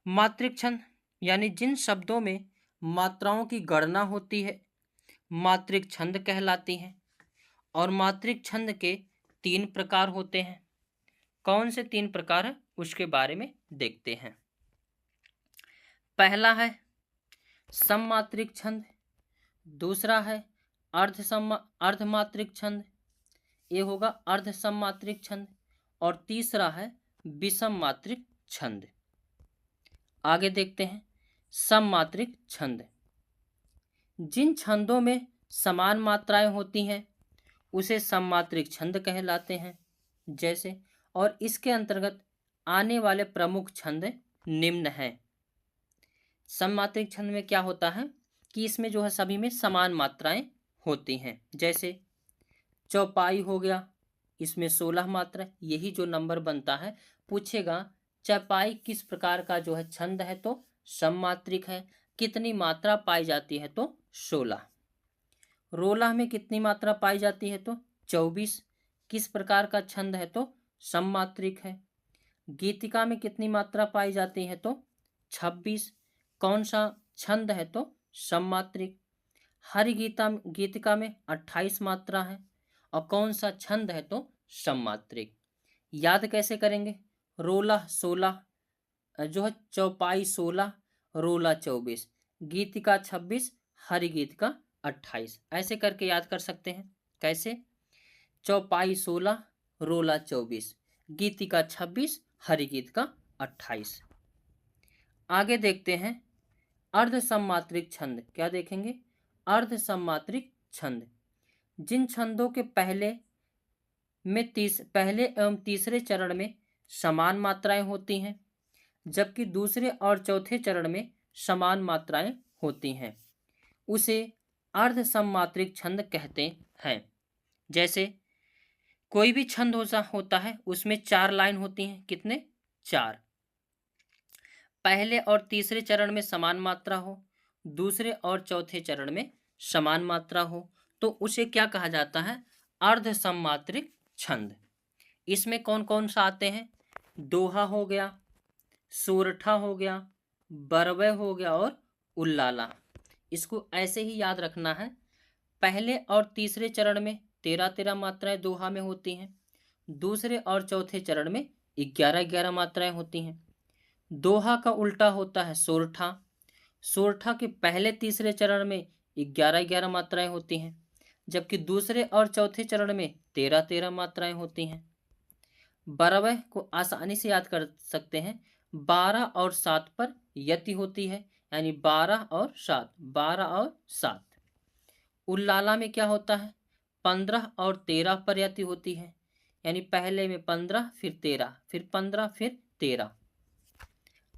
मात्रिक छंद यानी जिन शब्दों में मात्राओं की गणना होती है मात्रिक छंद कहलाती हैं। और मात्रिक छंद के 3 प्रकार होते हैं। कौन से 3 प्रकार है उसके बारे में देखते हैं। पहला है सममात्रिक छंद, दूसरा है अर्धमात्रिक छंद, ये होगा अर्ध सममात्रिक छंद, और तीसरा है विषम मात्रिक छंद। आगे देखते हैं सममात्रिक छंद। जिन छंदों में समान मात्राएं होती हैं उसे सममात्रिक छंद कहलाते हैं। जैसे, और इसके अंतर्गत आने वाले प्रमुख छंद निम्न हैं। सममात्रिक छंद में क्या होता है कि इसमें जो है सभी में समान मात्राएं होती हैं। जैसे चौपाई हो गया, इसमें 16 मात्रा, यही जो नंबर बनता है पूछेगा चौपाई किस प्रकार का जो है छंद है तो सममात्रिक है, कितनी मात्रा पाई जाती है तो 16। रोला में कितनी मात्रा पाई जाती है तो 24, किस प्रकार का छंद है तो सममात्रिक है। गीतिका में कितनी मात्रा पाई जाती है तो 26, कौन सा छंद है तो सममात्रिक। गीतिका में 28 मात्रा है, और कौन सा छंद है तो सममात्रिक। याद कैसे करेंगे, रोला 16 जो है, चौपाई 16, रोला 24, गीतिका 26, हरिगीतिका 28, ऐसे करके याद कर सकते हैं। कैसे, चौपाई 16, रोला 24, गीति का 26, हरिगीत का 28। आगे देखते हैं अर्ध सम्मात्रिक छंद। क्या देखेंगे? अर्ध सम्मात्रिक छंद। जिन छंदों के पहले एवं तीसरे चरण में समान मात्राएं होती हैं, जबकि दूसरे और चौथे चरण में समान मात्राएं होती हैं, उसे अर्ध सम्मात्रिक छंद कहते हैं। जैसे कोई भी छंद होता है, उसमें 4 लाइन होती हैं। कितने? 4। पहले और तीसरे चरण में समान मात्रा हो, दूसरे और चौथे चरण में समान मात्रा हो, तो उसे क्या कहा जाता है? अर्ध सम्मात्रिक छंद। इसमें कौन कौन सा आते हैं? दोहा हो गया, सोरठा हो गया, बरवय हो गया और उल्लाला। इसको ऐसे ही याद रखना है। पहले और तीसरे चरण में 13-13 मात्राएं दोहा में होती हैं, दूसरे और चौथे चरण में 11-11 मात्राएं होती हैं। दोहा का उल्टा होता है सोरठा। सोरठा के पहले तीसरे चरण में 11-11 मात्राएं होती हैं, जबकि दूसरे और चौथे चरण में 13-13 मात्राएं होती हैं। बरवय को आसानी से याद कर सकते हैं, 12 और 7 पर यति होती है, यानी 12 और 7, 12 और 7। उल्लाला में क्या होता है? 15 और 13 पर यति होती है, यानी पहले में 15, फिर 13, फिर 15, फिर 13।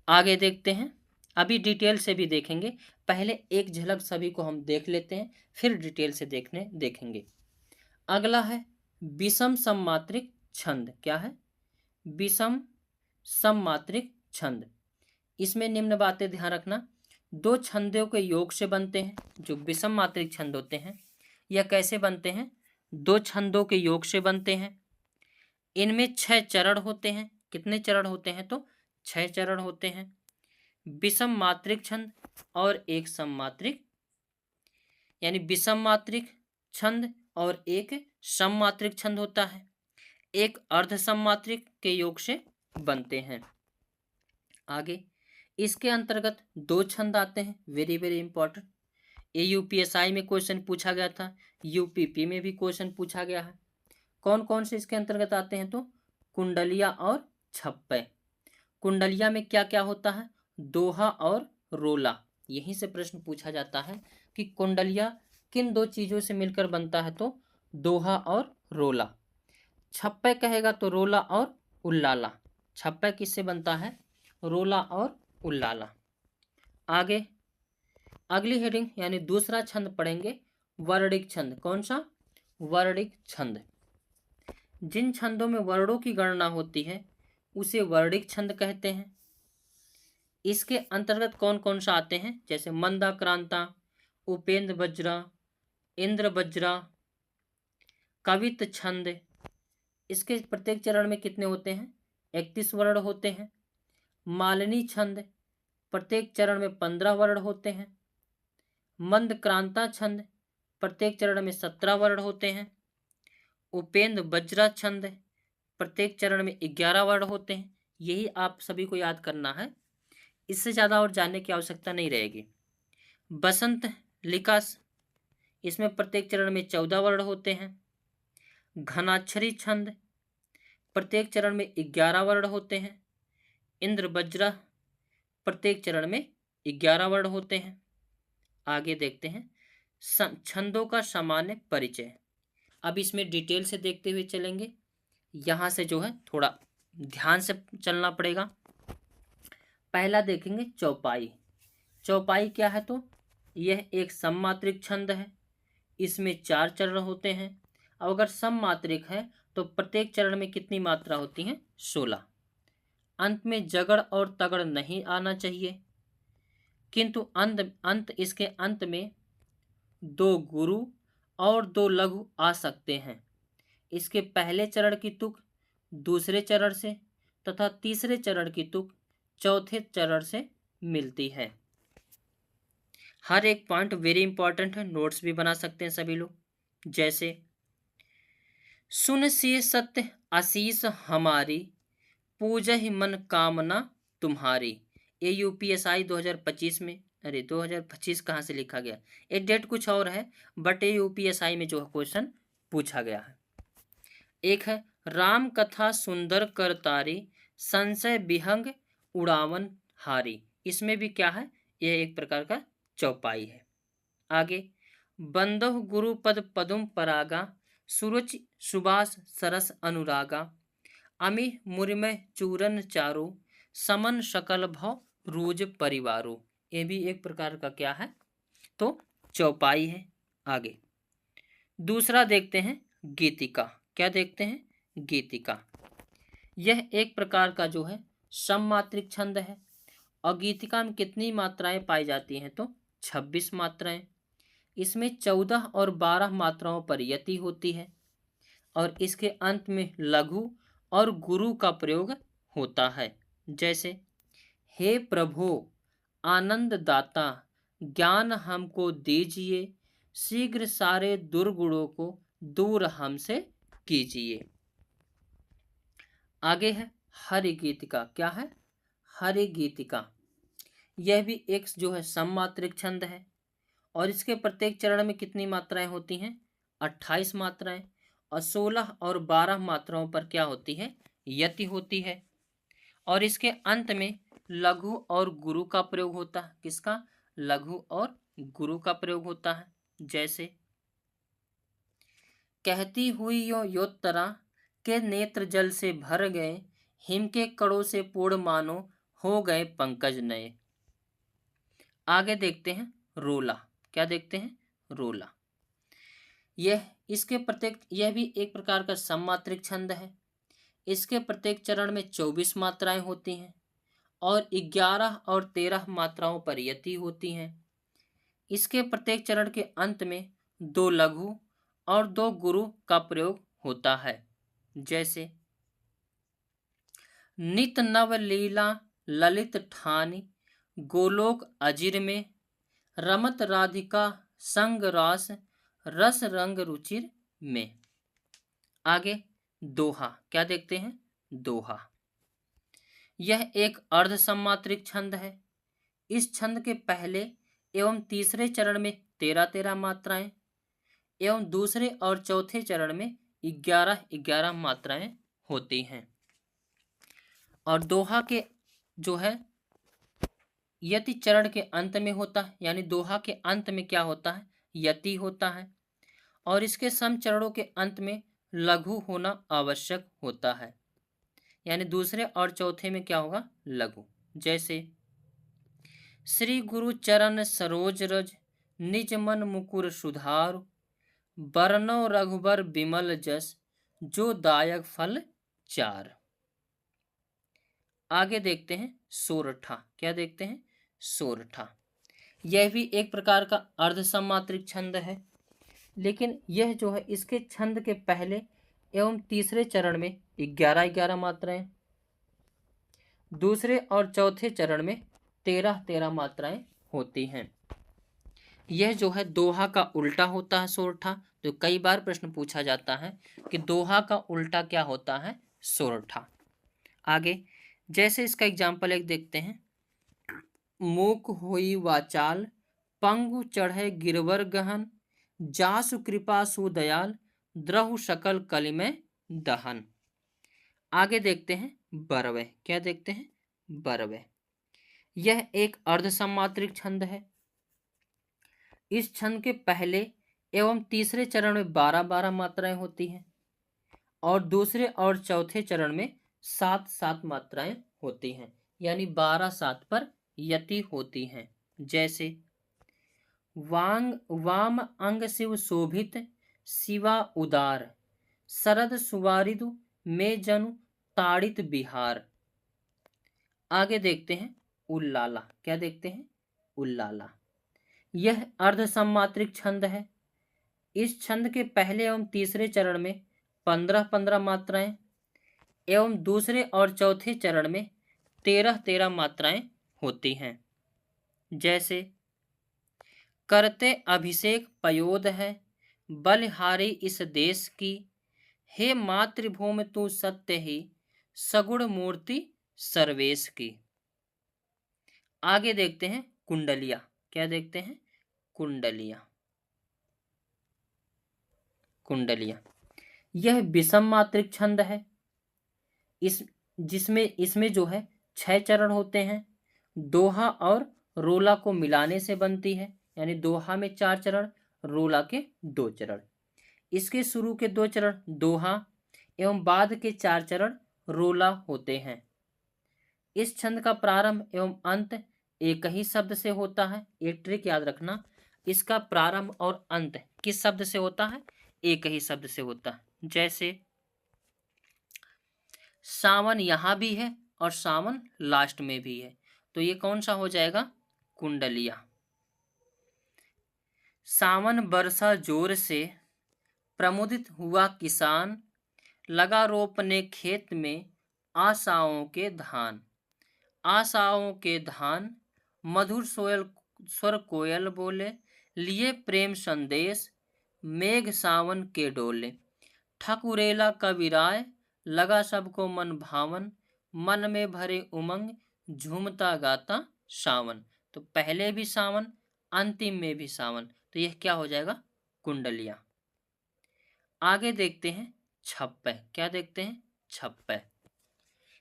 आगे देखते हैं, अभी डिटेल से भी देखेंगे। पहले एक झलक सभी को हम देख लेते हैं, फिर डिटेल से देखेंगे। अगला है विषम सम्मात्रिक छंद। क्या है? विषम सम्मात्रिक छंद। इसमें निम्न बातें ध्यान रखना। 2 छंदों के योग से बनते हैं जो विषम मात्रिक छंद होते हैं। यह कैसे बनते हैं? 2 छंदों के योग से बनते हैं। इनमें 6 चरण होते हैं। कितने चरण होते हैं? तो 6 चरण होते हैं। विषम मात्रिक छंद और एक सम्मात्रिक, यानी विषम मात्रिक छंद और एक सम्मात्रिक छंद होता है। एक अर्ध सम्मात्रिक के योग से बनते हैं। आगे इसके अंतर्गत 2 छंद आते हैं, वेरी वेरी इंपॉर्टेंट। ये यूपीएसआई में क्वेश्चन पूछा गया था, यूपीपी में भी क्वेश्चन पूछा गया है। कौन कौन से इसके अंतर्गत आते हैं? तो कुंडलिया और छप्पय। कुंडलिया में क्या क्या होता है? दोहा और रोला। यहीं से प्रश्न पूछा जाता है कि कुंडलिया किन 2 चीजों से मिलकर बनता है? तो दोहा और रोला। छप्पय कहेगा तो रोला और उल्लाला। छप्पय किससे बनता है? रोला और उल्लाला। आगे अगली हेडिंग यानी दूसरा छंद पढ़ेंगे, वर्णिक छंद। कौन सा? वर्णिक छंद। जिन छंदों में वर्णों की गणना होती है उसे वर्णिक छंद कहते हैं। इसके अंतर्गत कौन कौन सा आते हैं? जैसे मंदाक्रांता, उपेंद्र वज्रा, इंद्र वज्रा, कवित छंद। इसके प्रत्येक चरण में कितने होते हैं? 31 वर्ण होते हैं। मालिनी छंद, प्रत्येक चरण में 15 वर्ण होते हैं। मंदक्रांता छंद, प्रत्येक चरण में 17 वर्ण होते हैं। उपेंद्र वज्रा छंद, प्रत्येक चरण में 11 वर्ण होते हैं। यही आप सभी को याद करना है, इससे ज़्यादा और जानने की आवश्यकता नहीं रहेगी। बसंत लिका, इसमें प्रत्येक चरण में 14 वर्ण होते हैं। घनाक्षरी छंद, प्रत्येक चरण में 11 वर्ण होते हैं। इंद्र वज्रा, प्रत्येक चरण में 11 वर्ण होते हैं। आगे देखते हैं छंदों का सामान्य परिचय। अब इसमें डिटेल से देखते हुए चलेंगे। यहाँ से जो है थोड़ा ध्यान से चलना पड़ेगा। पहला देखेंगे चौपाई। चौपाई क्या है? तो यह एक सम्मात्रिक छंद है। इसमें 4 चरण होते हैं। अब अगर सम्मात्रिक है तो प्रत्येक चरण में कितनी मात्रा होती है? 16। अंत में जगड़ और तगड़ नहीं आना चाहिए, किंतु अंत इसके अंत में 2 गुरु और 2 लघु आ सकते हैं। इसके पहले चरण की तुक दूसरे चरण से तथा तीसरे चरण की तुक चौथे चरण से मिलती है। हर एक पॉइंट वेरी इंपॉर्टेंट है, नोट्स भी बना सकते हैं सभी लोग। जैसे सुन से सत्य आशीष हमारी, पूजहि मन कामना तुम्हारी। ये यूपीएसआई 2025 में, अरे 2025 कहाँ से लिखा गया, ये डेट कुछ और है, बट ये यूपीएसआई में जो क्वेश्चन पूछा गया है। एक है राम कथा सुंदर कर तारी, संशय विहंग उड़ावन हारी। इसमें भी क्या है, यह एक प्रकार का चौपाई है। आगे, बंदो गुरु पद पदुम परागा, सुरुचि सुबास सरस अनुरागा, अमि मुरिमय चूरन चारो, समन सकल भव रूज परिवारो। ये भी एक प्रकार का क्या है, तो चौपाई है। आगे दूसरा देखते हैं गीतिका। क्या देखते हैं, गीतिका। यह एक प्रकार का जो है सममात्रिक छंद है। और गीतिका में कितनी मात्राएं पाई जाती हैं, तो 26 मात्राएं। इसमें 14 और 12 मात्राओं पर यति होती है और इसके अंत में लघु और गुरु का प्रयोग होता है। जैसे, हे प्रभु आनंद दाता, ज्ञान हमको दीजिए, शीघ्र सारे दुर्गुणों को दूर हमसे कीजिए। आगे है हरि गीतिका। क्या है, हरि गीतिका। यह भी एक जो है सममात्रिक छंद है और इसके प्रत्येक चरण में कितनी मात्राएं होती हैं, 28 मात्राएं। और 16 और 12 मात्राओं पर क्या होती है, यति होती है। और इसके अंत में लघु और गुरु का प्रयोग होता है। किसका, लघु और गुरु का प्रयोग होता है। जैसे, कहती हुई यो योत्तरा के नेत्र जल से भर गए, हिम के कड़ों से पूर्ण मानो हो गए पंकज नए। आगे देखते हैं रोला। क्या देखते हैं, रोला। यह भी एक प्रकार का सममात्रिक छंद है। इसके प्रत्येक चरण में 24 मात्राएं होती हैं और 11 और 13 मात्राओं पर यति होती हैं। इसके प्रत्येक चरण के अंत में 2 लघु और 2 गुरु का प्रयोग होता है। जैसे, नित नव लीला ललित ठानी, गोलोक अजिर में, रमत राधिका संग रास, रस रंग रुचिर में। आगे दोहा। क्या देखते हैं, दोहा। यह एक अर्ध सम्मात्रिक छंद है। इस छंद के पहले एवं तीसरे चरण में 13-13 मात्राएं एवं दूसरे और चौथे चरण में 11-11 मात्राएं होती हैं। और दोहा के जो है यति चरण के अंत में होता है, यानी दोहा के अंत में क्या होता है, यति होता है। और इसके सम चरणों के अंत में लघु होना आवश्यक होता है, यानी दूसरे और चौथे में क्या होगा, लघु। जैसे, श्री गुरु चरण सरोज रज, निज मन मुकुर सुधारु, बरनौ रघुबर बिमल जस, जो दायक फल चार। आगे देखते हैं सोरठा। क्या देखते हैं, सोरठा। यह भी एक प्रकार का अर्ध सम्मात्रिक छंद है, लेकिन यह जो है इसके छंद के पहले एवं तीसरे चरण में 11-11 मात्राएं, दूसरे और चौथे चरण में 13-13 मात्राएं होती हैं। यह जो है दोहा का उल्टा होता है, सोरठा। तो कई बार प्रश्न पूछा जाता है कि दोहा का उल्टा क्या होता है, सोरठा। आगे जैसे इसका एग्जाम्पल एक देखते हैं, मूक होई वाचाल, पंगु चढ़े गिरवर गहन, जासु कृपा सुदयाल, द्रहु सकल कलिमय दहन। आगे देखते हैं बरवे। क्या देखते हैं, बरवे। यह एक अर्ध सम्मात्रिक छंद है। इस छंद के पहले एवं तीसरे चरण में 12-12 मात्राएं होती हैं और दूसरे और चौथे चरण में 7-7 मात्राएं होती हैं, यानी 12-7 पर यति होती हैं। जैसे, वाम अंग शिव शोभित, शिवा उदार, शरद सुवारिदु में जनु ताड़ित बिहार। आगे देखते हैं उल्लाला। क्या देखते हैं, उल्लाला। यह अर्ध सम्मात्रिक छंद है। इस छंद के पहले एवं तीसरे चरण में 15-15 मात्राएं एवं दूसरे और चौथे चरण में 13-13 मात्राएं होती हैं। जैसे, करते अभिषेक पयोद है, बलिहारी इस देश की, हे मातृभूमि तू सत्य ही, सगुण मूर्ति सर्वेश की। आगे देखते हैं कुंडलिया। क्या देखते हैं, कुंडलिया। कुंडलिया। यह विषम मात्रिक छंद है। इसमें जो है 6 चरण होते हैं। दोहा और रोला को मिलाने से बनती है, यानी दोहा में 4 चरण, रोला के 2 चरण। इसके शुरू के 2 चरण दोहा एवं बाद के 4 चरण रोला होते हैं। इस छंद का प्रारंभ एवं अंत एक ही शब्द से होता है। एक ट्रिक याद रखना, इसका प्रारंभ और अंत किस शब्द से होता है? एक ही शब्द से होता है। जैसे सावन यहां भी है और सावन लास्ट में भी है, तो ये कौन सा हो जाएगा? कुंडलिया। सावन बरसा जोर से, प्रमुदित हुआ किसान, लगा रोपने खेत में आशाओं के धान। आशाओं के धान, मधुर सोयल स्वर कोयल बोले, लिए प्रेम संदेश, मेघ सावन के डोले। ठकुरेला कविराय, लगा सबको मन भावन, मन में भरे उमंग, झूमता गाता सावन। तो पहले भी सावन, अंतिम में भी सावन, तो यह क्या हो जाएगा? कुंडलिया। आगे देखते हैं छप्पय। क्या देखते हैं? छप्पय।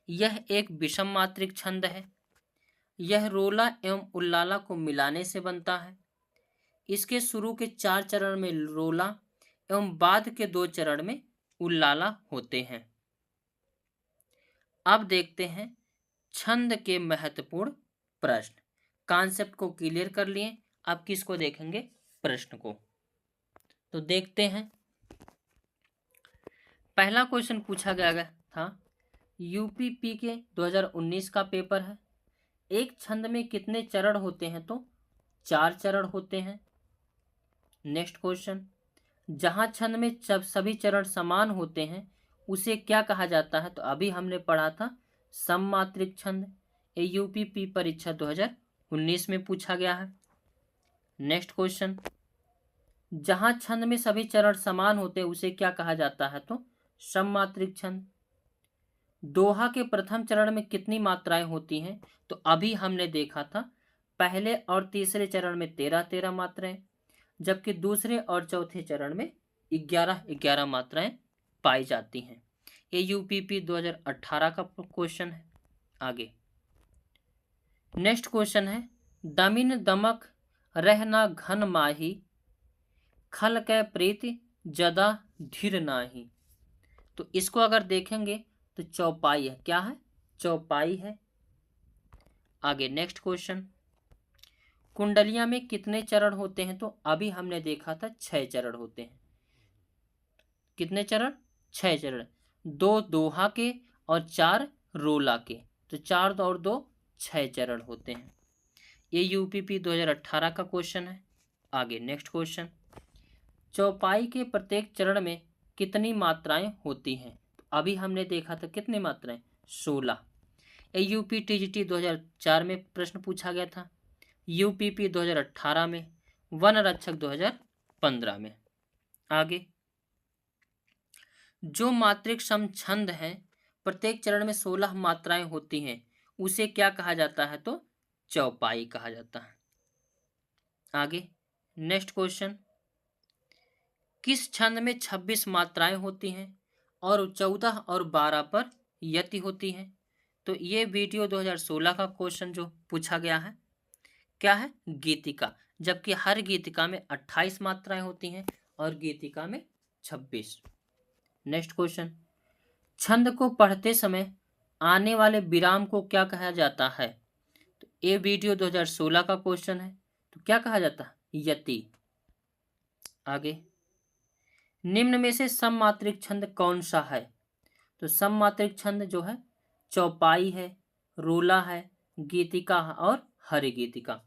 यह एक विषम मात्रिक छंद है। यह रोला एवं उल्लाला को मिलाने से बनता है। इसके शुरू के 4 चरण में रोला एवं बाद के 2 चरण में उल्लाला होते हैं। अब देखते हैं छंद के महत्वपूर्ण प्रश्न। कॉन्सेप्ट को क्लियर कर लिए, अब किसको देखेंगे? प्रश्न को। तो देखते हैं, पहला क्वेश्चन पूछा गया था, यूपीपी के 2019 का पेपर है। एक छंद में कितने चरण होते हैं? तो 4 चरण होते हैं। नेक्स्ट क्वेश्चन, जहां छंद में सभी चरण समान होते हैं उसे क्या कहा जाता है? तो अभी हमने पढ़ा था सममात्रिक छंद। ये यूपीपी परीक्षा 2019 में पूछा गया है। नेक्स्ट क्वेश्चन, जहां छंद में सभी चरण समान होते हैं उसे क्या कहा जाता है? तो सममात्रिक छंद। दोहा के प्रथम चरण में कितनी मात्राएं होती हैं? तो अभी हमने देखा था पहले और तीसरे चरण में 13-13 मात्राएं, जबकि दूसरे और चौथे चरण में 11-11 मात्राएं पाई जाती हैं। ये यूपीपी 2018 का क्वेश्चन है। आगे नेक्स्ट क्वेश्चन है, दमिन दमक रहना घन माही, खल कै प्रीति जदा धीर नाही। तो इसको अगर देखेंगे तो चौपाई है। क्या है? चौपाई है। आगे नेक्स्ट क्वेश्चन, कुंडलिया में कितने चरण होते हैं? तो अभी हमने देखा था 6 चरण होते हैं। कितने चरण? 6 चरण। 2 दोहा के और 4 रोला के, तो 4 और 2 6 चरण होते हैं। ये यूपीपी 2018 का क्वेश्चन है। आगे नेक्स्ट क्वेश्चन, चौपाई के प्रत्येक चरण में कितनी मात्राएं होती हैं? तो अभी हमने देखा था कितनी मात्राएं? 16। ये यूपी टीजीटी 2004 में प्रश्न पूछा गया था, यूपीपी 2018 में, वन रक्षक 2015 में। आगे, जो मात्रिक सम छंद है प्रत्येक चरण में 16 मात्राएं होती हैं उसे क्या कहा जाता है? तो चौपाई कहा जाता है। आगे नेक्स्ट क्वेश्चन, किस छंद में 26 मात्राएं होती हैं और 14 और 12 पर यति होती हैं? तो ये वीडियो 2016 का क्वेश्चन जो पूछा गया है, क्या है? गीतिका। जबकि हर गीतिका में 28 मात्राएं होती हैं और गीतिका में 26। नेक्स्ट क्वेश्चन, छंद को पढ़ते समय आने वाले विराम को क्या कहा जाता है? तो ये वीडियो 2016 का क्वेश्चन है, तो क्या कहा जाता है? यति। आगे, निम्न में से सममात्रिक छंद कौन सा है? तो सममात्रिक छंद जो है चौपाई है, रोला है, गीतिका और हरि गीतिका।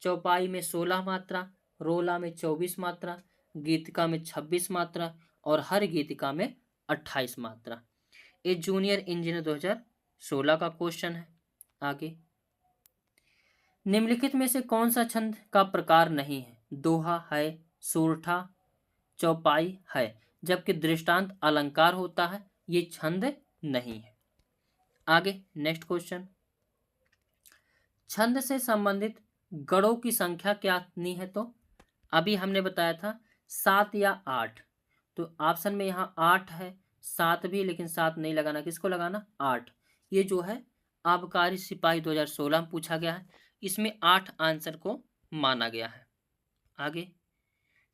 चौपाई में 16 मात्रा, रोला में 24 मात्रा, गीतिका में 26 मात्रा और हर गीतिका में 28 मात्रा। ये जूनियर इंजीनियर 2016 का क्वेश्चन है। आगे, निम्नलिखित में से कौन सा छंद का प्रकार नहीं है? दोहा है, सोरठा, चौपाई है, जबकि दृष्टांत अलंकार होता है, ये छंद नहीं है। आगे नेक्स्ट क्वेश्चन, छंद से संबंधित गणों की संख्या कितनी है? तो अभी हमने बताया था 7 या 8। तो ऑप्शन में यहाँ 8 है, 7 भी, लेकिन 7 नहीं लगाना, किसको लगाना, 8। ये जो है आबकारी सिपाही 2016 में पूछा गया है, इसमें 8 आंसर को माना गया है। आगे,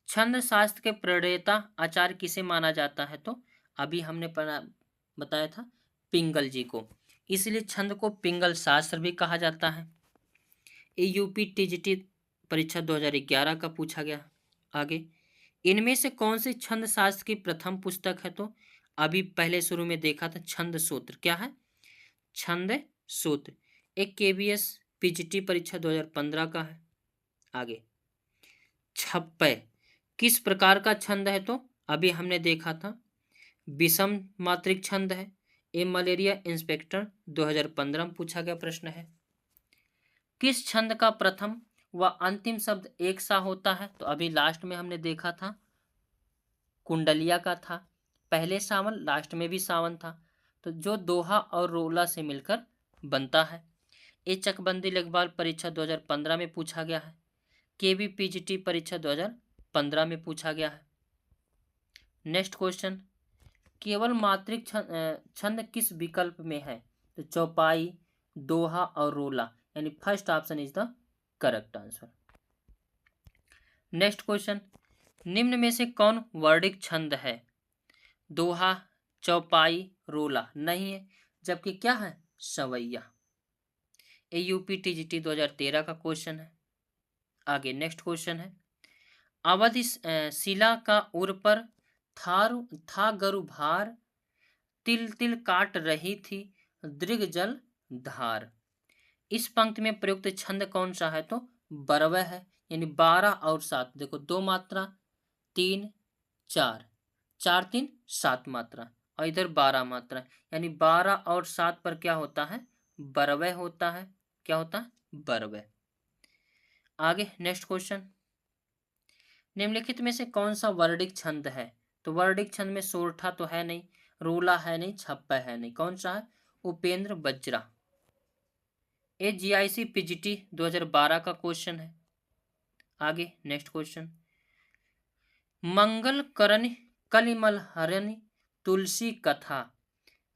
छंद शास्त्र के प्रणेता आचार्य किसे माना जाता है, तो अभी हमने बताया था पिंगल जी को, इसलिए छंद को पिंगल शास्त्र भी कहा जाता है। ये यूपी टीजीटी परीक्षा 2011 का पूछा गया। आगे, इनमें से कौन सी छंद शास्त्र की प्रथम पुस्तक है, तो अभी पहले शुरू में देखा था छंद सूत्र, क्या है, छंद सूत्र, एक केबीएस पीजीटी परीक्षा 2015 का है। आगे, छप्पय किस प्रकार का छंद है, तो अभी हमने देखा था विषम मात्रिक छंद है। ये मलेरिया इंस्पेक्टर 2015 में पूछा गया प्रश्न है। किस छंद का प्रथम व अंतिम शब्द एक सा होता है, तो अभी लास्ट में हमने देखा था कुंडलिया का था, पहले सावन लास्ट में भी सावन था, तो जो दोहा और रोला से मिलकर बनता है। ये चकबंदी लेखपाल परीक्षा 2015 में पूछा गया है। केबी पीजीटी परीक्षा 2015 में पूछा गया है। नेक्स्ट क्वेश्चन, केवल मात्रिक छंद किस विकल्प में है, तो चौपाई, दोहा और रोला, यानी first option is the correct answer. Next question, निम्न में से कौन वर्णिक छंद है, दोहा, चौपाई, रोला नहीं है, जबकि क्या है, सवैया। ये यूपी टीजीटी 2013 का क्वेश्चन है। आगे नेक्स्ट क्वेश्चन है, अवधि शिला का उर पर था गरु भार, तिल तिल काट रही थी दृग जल धार। इस पंक्ति में प्रयुक्त छंद कौन सा है, तो बरवह है, यानी 12 और 7, देखो 2 मात्रा, 3 4, 4 3 7 मात्रा, और इधर 12 मात्रा, यानी 12 और 7 पर क्या होता है, बरवह होता है, क्या होता है, बरवह। आगे नेक्स्ट क्वेश्चन, निम्नलिखित में से कौन सा वर्णिक छंद है, तो वर्णिक छंद में सोरठा तो है नहीं, रोला है नहीं, छप्पा है नहीं, कौन सा है, उपेंद्र बज्रा। ये जीआईसी पीजीटी 2012 का क्वेश्चन है। आगे नेक्स्ट क्वेश्चन, मंगल करण कलिमल हरण तुलसी कथा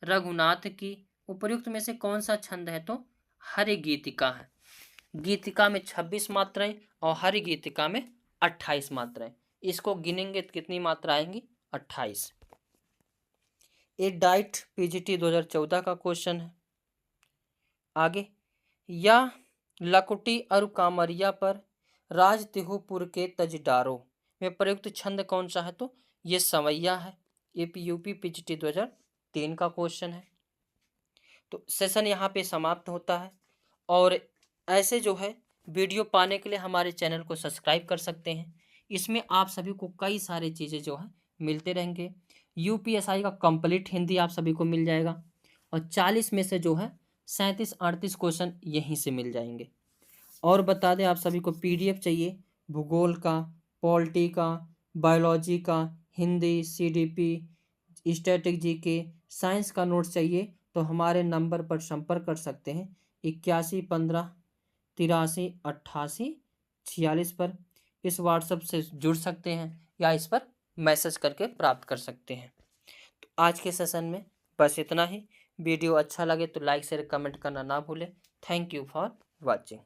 रघुनाथ की, उपर्युक्त में से कौन सा छंद है, तो हरि गीतिका है। गीतिका में 26 मात्राएं और हरि गीतिका में 28 मात्राएं, इसको गिनेंगे तो कितनी मात्रा आएंगी, 28। ये डाइट पीजीटी 2014 का क्वेश्चन है। आगे, या लकुटी और कामरिया पर राज तिहुपुर के तजदारों में प्रयुक्त छंद कौन सा है, तो ये सवैया है। ये यूपी पीजीटी 2003 का क्वेश्चन है। तो सेशन यहाँ पे समाप्त होता है, और ऐसे जो है वीडियो पाने के लिए हमारे चैनल को सब्सक्राइब कर सकते हैं। इसमें आप सभी को कई सारी चीज़ें जो है मिलते रहेंगे। यूपीएसआई का कंप्लीट हिंदी आप सभी को मिल जाएगा, और 40 में से जो है 37-38 क्वेश्चन यहीं से मिल जाएंगे। और बता दें आप सभी को पीडीएफ चाहिए भूगोल का, पॉलिटी का, बायोलॉजी का, Hindi, CDP, static GK, science का नोट्स चाहिए, तो हमारे नंबर पर संपर्क कर सकते हैं 8115838846 पर। इस व्हाट्सएप से जुड़ सकते हैं या इस पर मैसेज करके प्राप्त कर सकते हैं। तो आज के सेशन में बस इतना ही। वीडियो अच्छा लगे तो लाइक शेयर कमेंट करना ना भूलें। Thank you for watching.